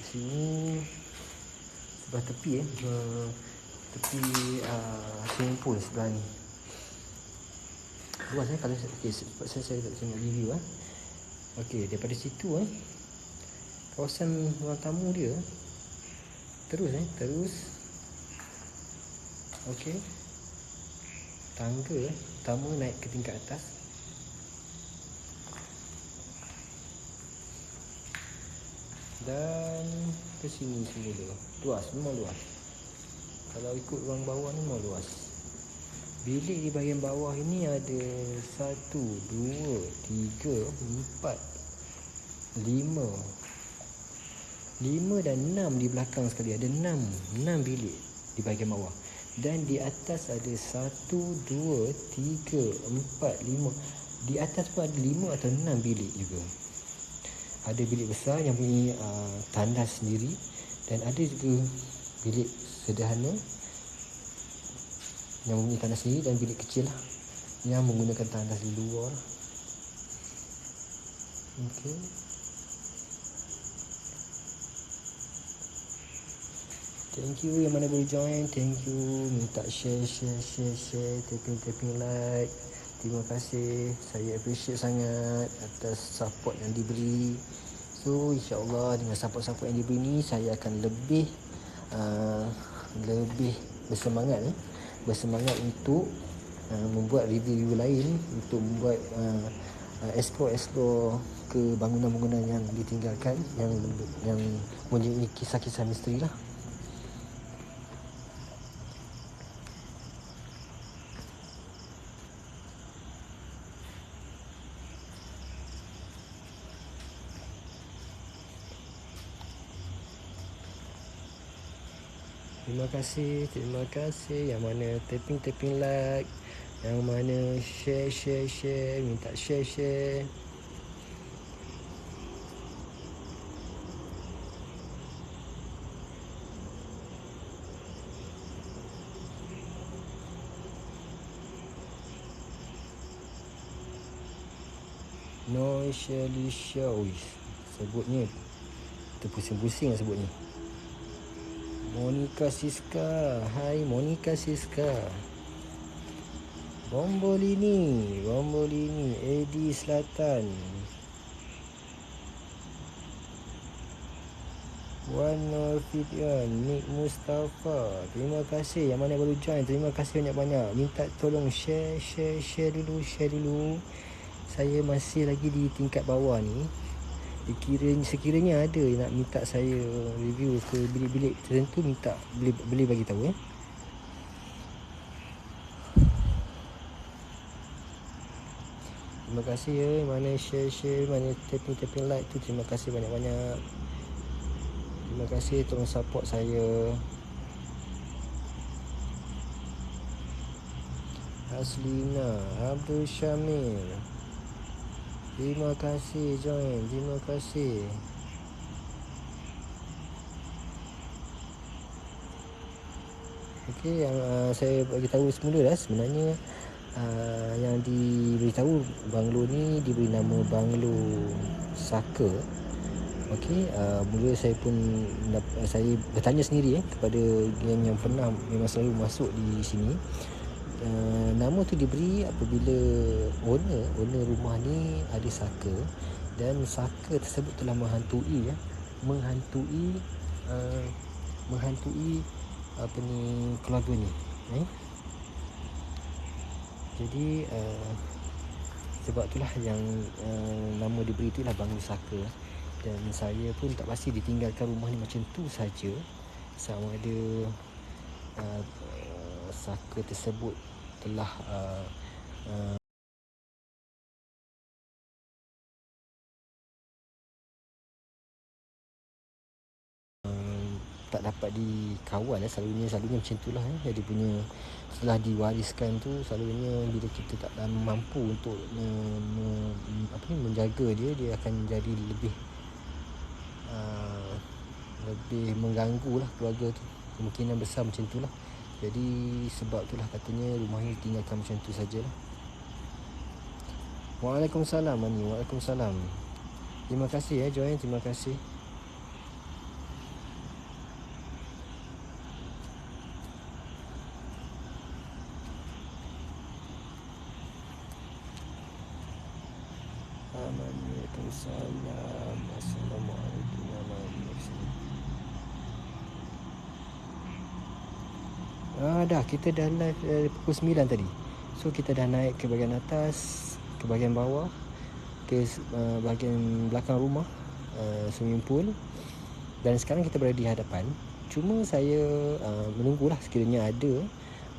Di sini sebelah tepi tepi swimming pool sebelah ni. Luas kalau saya tengok review Okey, daripada situ kawasan ruang tamu dia terus okey, tangga utama naik ke tingkat atas. Dan ke sini semula. Luas, memang luas. Kalau ikut ruang bawah ni memang luas. Bilik di bahagian bawah ini ada 1, 2, 3, 4, 5 dan 6 di belakang sekali. Ada 6 bilik di bahagian bawah. Dan di atas ada 1, 2, 3, 4, 5. Di atas pun ada 5 atau 6 bilik juga. Ada bilik besar yang punya tandas sendiri, dan ada juga bilik sederhana yang mempunyai tandas sendiri, dan bilik kecil yang menggunakan tandas di luar. Okey. Thank you yang mana boleh join. Thank you. Minta share, tapping like. Terima kasih. Saya appreciate sangat atas support yang diberi. So insyaAllah dengan support-support yang diberi ni, saya akan lebih bersemangat untuk membuat review lain, untuk membuat explore ke bangunan-bangunan yang ditinggalkan, yang mempunyai kisah-kisah misteri lah. Terima kasih yang mana tapping like, yang mana share, minta share. Noisha sebutnya terpusing-pusing lah sebutnya. Monica Siska. Hai Monica Siska. Bombolini Edi Selatan. Wan Fidian, Nik Mustafa. Terima kasih yang mana baru join. Terima kasih banyak-banyak. Minta tolong share dulu. Saya masih lagi di tingkat bawah ni. Sekiranya ada nak minta saya review ke bilik-bilik tertentu, boleh bagi tahu Terima kasih yang mana share, mana tapping like tu. Terima kasih banyak-banyak. Terima kasih, tolong support saya. Aslina Abdul Syamil, terima kasih join. Terima kasih. Okey, yang saya bagi tahu semula sebenarnya yang diberitahu banglo ni diberi nama Banglo Saka. Okey, mula saya bertanya sendiri kepada yang pernah memang selalu masuk di sini. Nama tu diberi apabila owner rumah ni ada saka, dan saka tersebut telah menghantui keluarga ni. Jadi sebab itulah yang nama diberi itulah Banglo Saka. Dan saya pun tak pasti ditinggalkan rumah ni macam tu saja, sama ada saka tersebut telah tak dapat dikawal selalunya macam itulah jadi punya setelah diwariskan tu selalunya bila kita tak mampu untuk menjaga dia akan jadi lebih mengganggu lah keluarga tu, kemungkinan besar macam itulah. Jadi sebab itulah katanya rumah ni tinggalkan macam tu sajalah. Waalaikumsalam Mani, waalaikumsalam. Terima kasih Joanne, terima kasih. Waalaikumsalam. Assalamualaikum warahmatullahi wabarakatuh. Dah kita dah live pukul 9 tadi. So kita dah naik ke bahagian atas, ke bahagian bawah, ke bahagian belakang rumah, swimming pool. Dan sekarang kita berada di hadapan. Cuma saya menunggulah sekiranya ada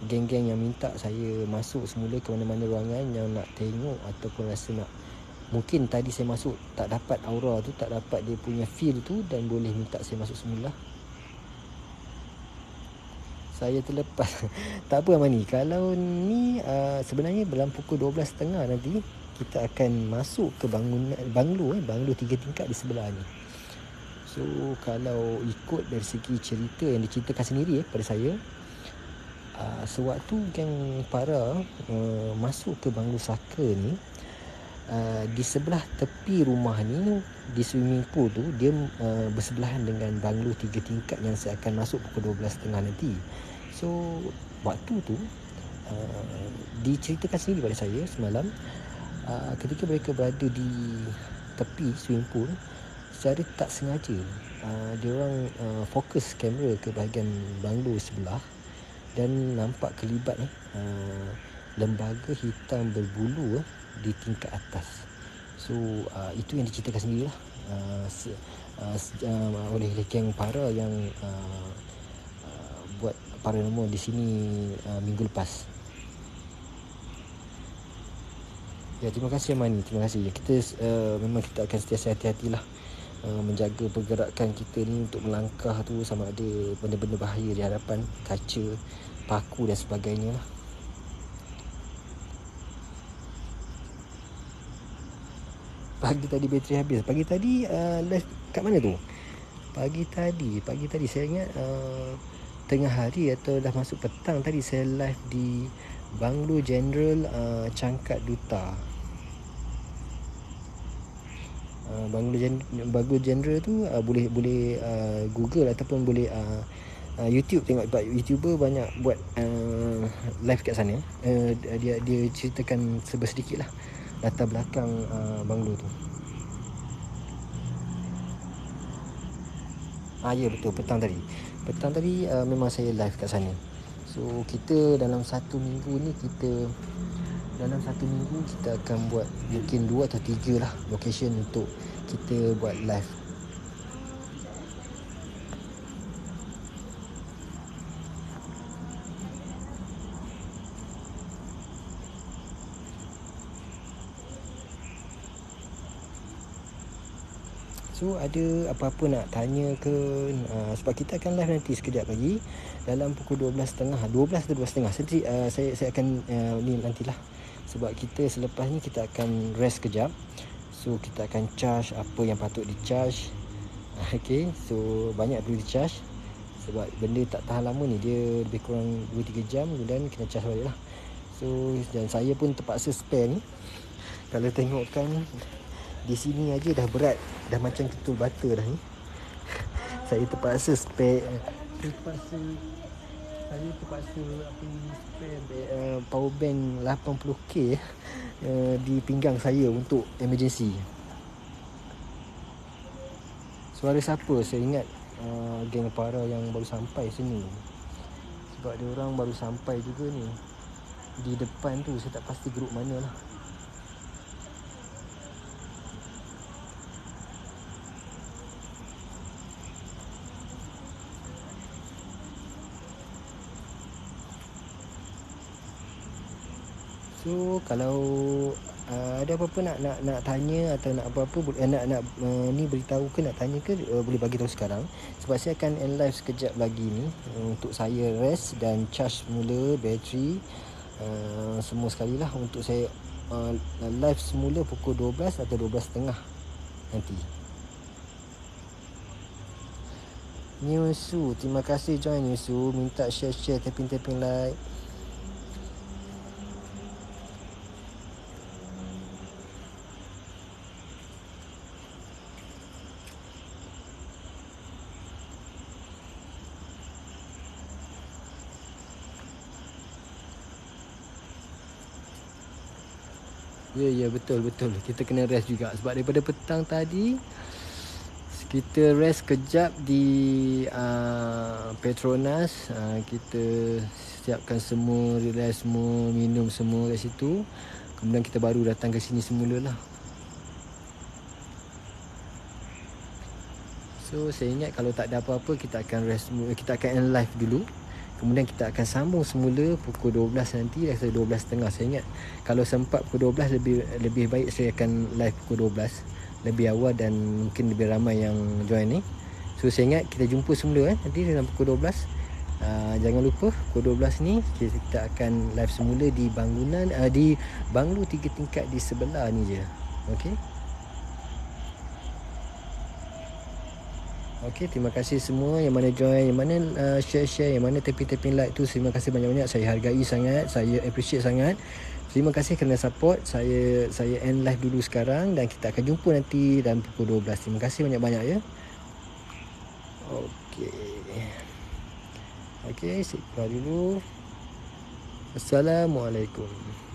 geng-geng yang minta saya masuk semula ke mana-mana ruangan yang nak tengok ataupun rasa nak, mungkin tadi saya masuk tak dapat aura tu, tak dapat dia punya feel tu, dan boleh minta saya masuk semula. Saya terlepas. Tak apa Amani, kalau ni sebenarnya dalam pukul 12.30 nanti kita akan masuk ke banglo 3 tingkat di sebelah ni. So kalau ikut dari segi cerita yang diceritakan sendiri pada saya, sewaktu geng para masuk ke banglo Saka ni, di sebelah tepi rumah ni, di swimming pool tu, dia bersebelahan dengan banglo 3 tingkat yang saya akan masuk pukul 12.30 nanti. So waktu tu diceritakan sendiri pada saya semalam, ketika mereka berada di tepi swimming pool, secara tak sengaja diorang fokus kamera ke bahagian banglo sebelah dan nampak kelibat lembaga hitam berbulu di tingkat atas. So itu yang diceritakan sendirilah oleh geng para yang buat paranormal di sini minggu lepas. Ya, terima kasih Mani, terima kasih. Kita memang kita akan sentiasa hati-hatilah menjaga pergerakan kita ni untuk melangkah tu, sama ada benda-benda bahaya di hadapan, kaca, paku dan sebagainya lah. Pagi tadi bateri habis. Pagi tadi live kat mana tu? Pagi tadi saya ingat tengah hari atau dah masuk petang tadi saya live di Banglo General Cangkat Duta. Banglo General tu boleh Google ataupun boleh YouTube tengok, sebab YouTuber banyak buat live kat sana. Dia ceritakan sedikit lah latar belakang banglo tu. Ya betul, petang tadi memang saya live kat sana. So kita dalam satu minggu kita akan buat mungkin 2 atau 3 lah location untuk kita buat live. So ada apa-apa nak tanya ke, sebab kita akan live nanti sekejap lagi dalam pukul 12.30 atau 12.30 nanti. Saya akan ni nantilah, sebab kita selepas ni kita akan rest kejap. So kita akan charge apa yang patut di charge. Okay, so banyak perlu di charge sebab benda tak tahan lama ni, dia lebih kurang 2-3 jam kemudian kena charge balik lah. So dan saya pun terpaksa spare ni. Kalau tengokkan di sini aja dah berat, dah macam ketul bata dah ni. Saya terpaksa spare power bank 80k di pinggang saya untuk emergency. Suara siapa? Saya ingat geng para yang baru sampai sini, sebab dia orang baru sampai juga ni. Di depan tu saya tak pasti grup mana lah. So kalau ada apa-apa nak tanya atau nak apa-apa, nak ni beritahu ke, nak tanya ke, boleh bagi tahu sekarang. Sebab saya akan end live sekejap lagi ni, untuk saya rest dan charge semula bateri, semua sekali lah, untuk saya live semula pukul 12 atau 12.30 nanti. Nyusu, terima kasih join Nyusu. Minta share tapping like. Ya betul. Kita kena rest juga. Sebab daripada petang tadi kita rest kejap di Petronas. Kita siapkan semua, relax semua, minum semua kat situ. Kemudian kita baru datang ke sini semula lah. So saya ingat kalau tak ada apa-apa, kita akan rest semula. Kita akan end live dulu. Kemudian kita akan sambung semula pukul 12 nanti, rasa 12.30. Saya ingat kalau sempat pukul 12 lebih baik saya akan live pukul 12 lebih awal dan mungkin lebih ramai yang join ni. So saya ingat kita jumpa semula nanti dalam pukul 12. Jangan lupa pukul 12 ni kita akan live semula di bangunan di banglo 3 tingkat di sebelah ni je. Okey. Okey, terima kasih semua yang mana join, yang mana share, yang mana tapping like tu. Terima kasih banyak-banyak. Saya hargai sangat, saya appreciate sangat. Terima kasih kerana support. Saya end live dulu sekarang dan kita akan jumpa nanti dalam pukul 12. Terima kasih banyak-banyak ya. Okey, saya dulu. Assalamualaikum.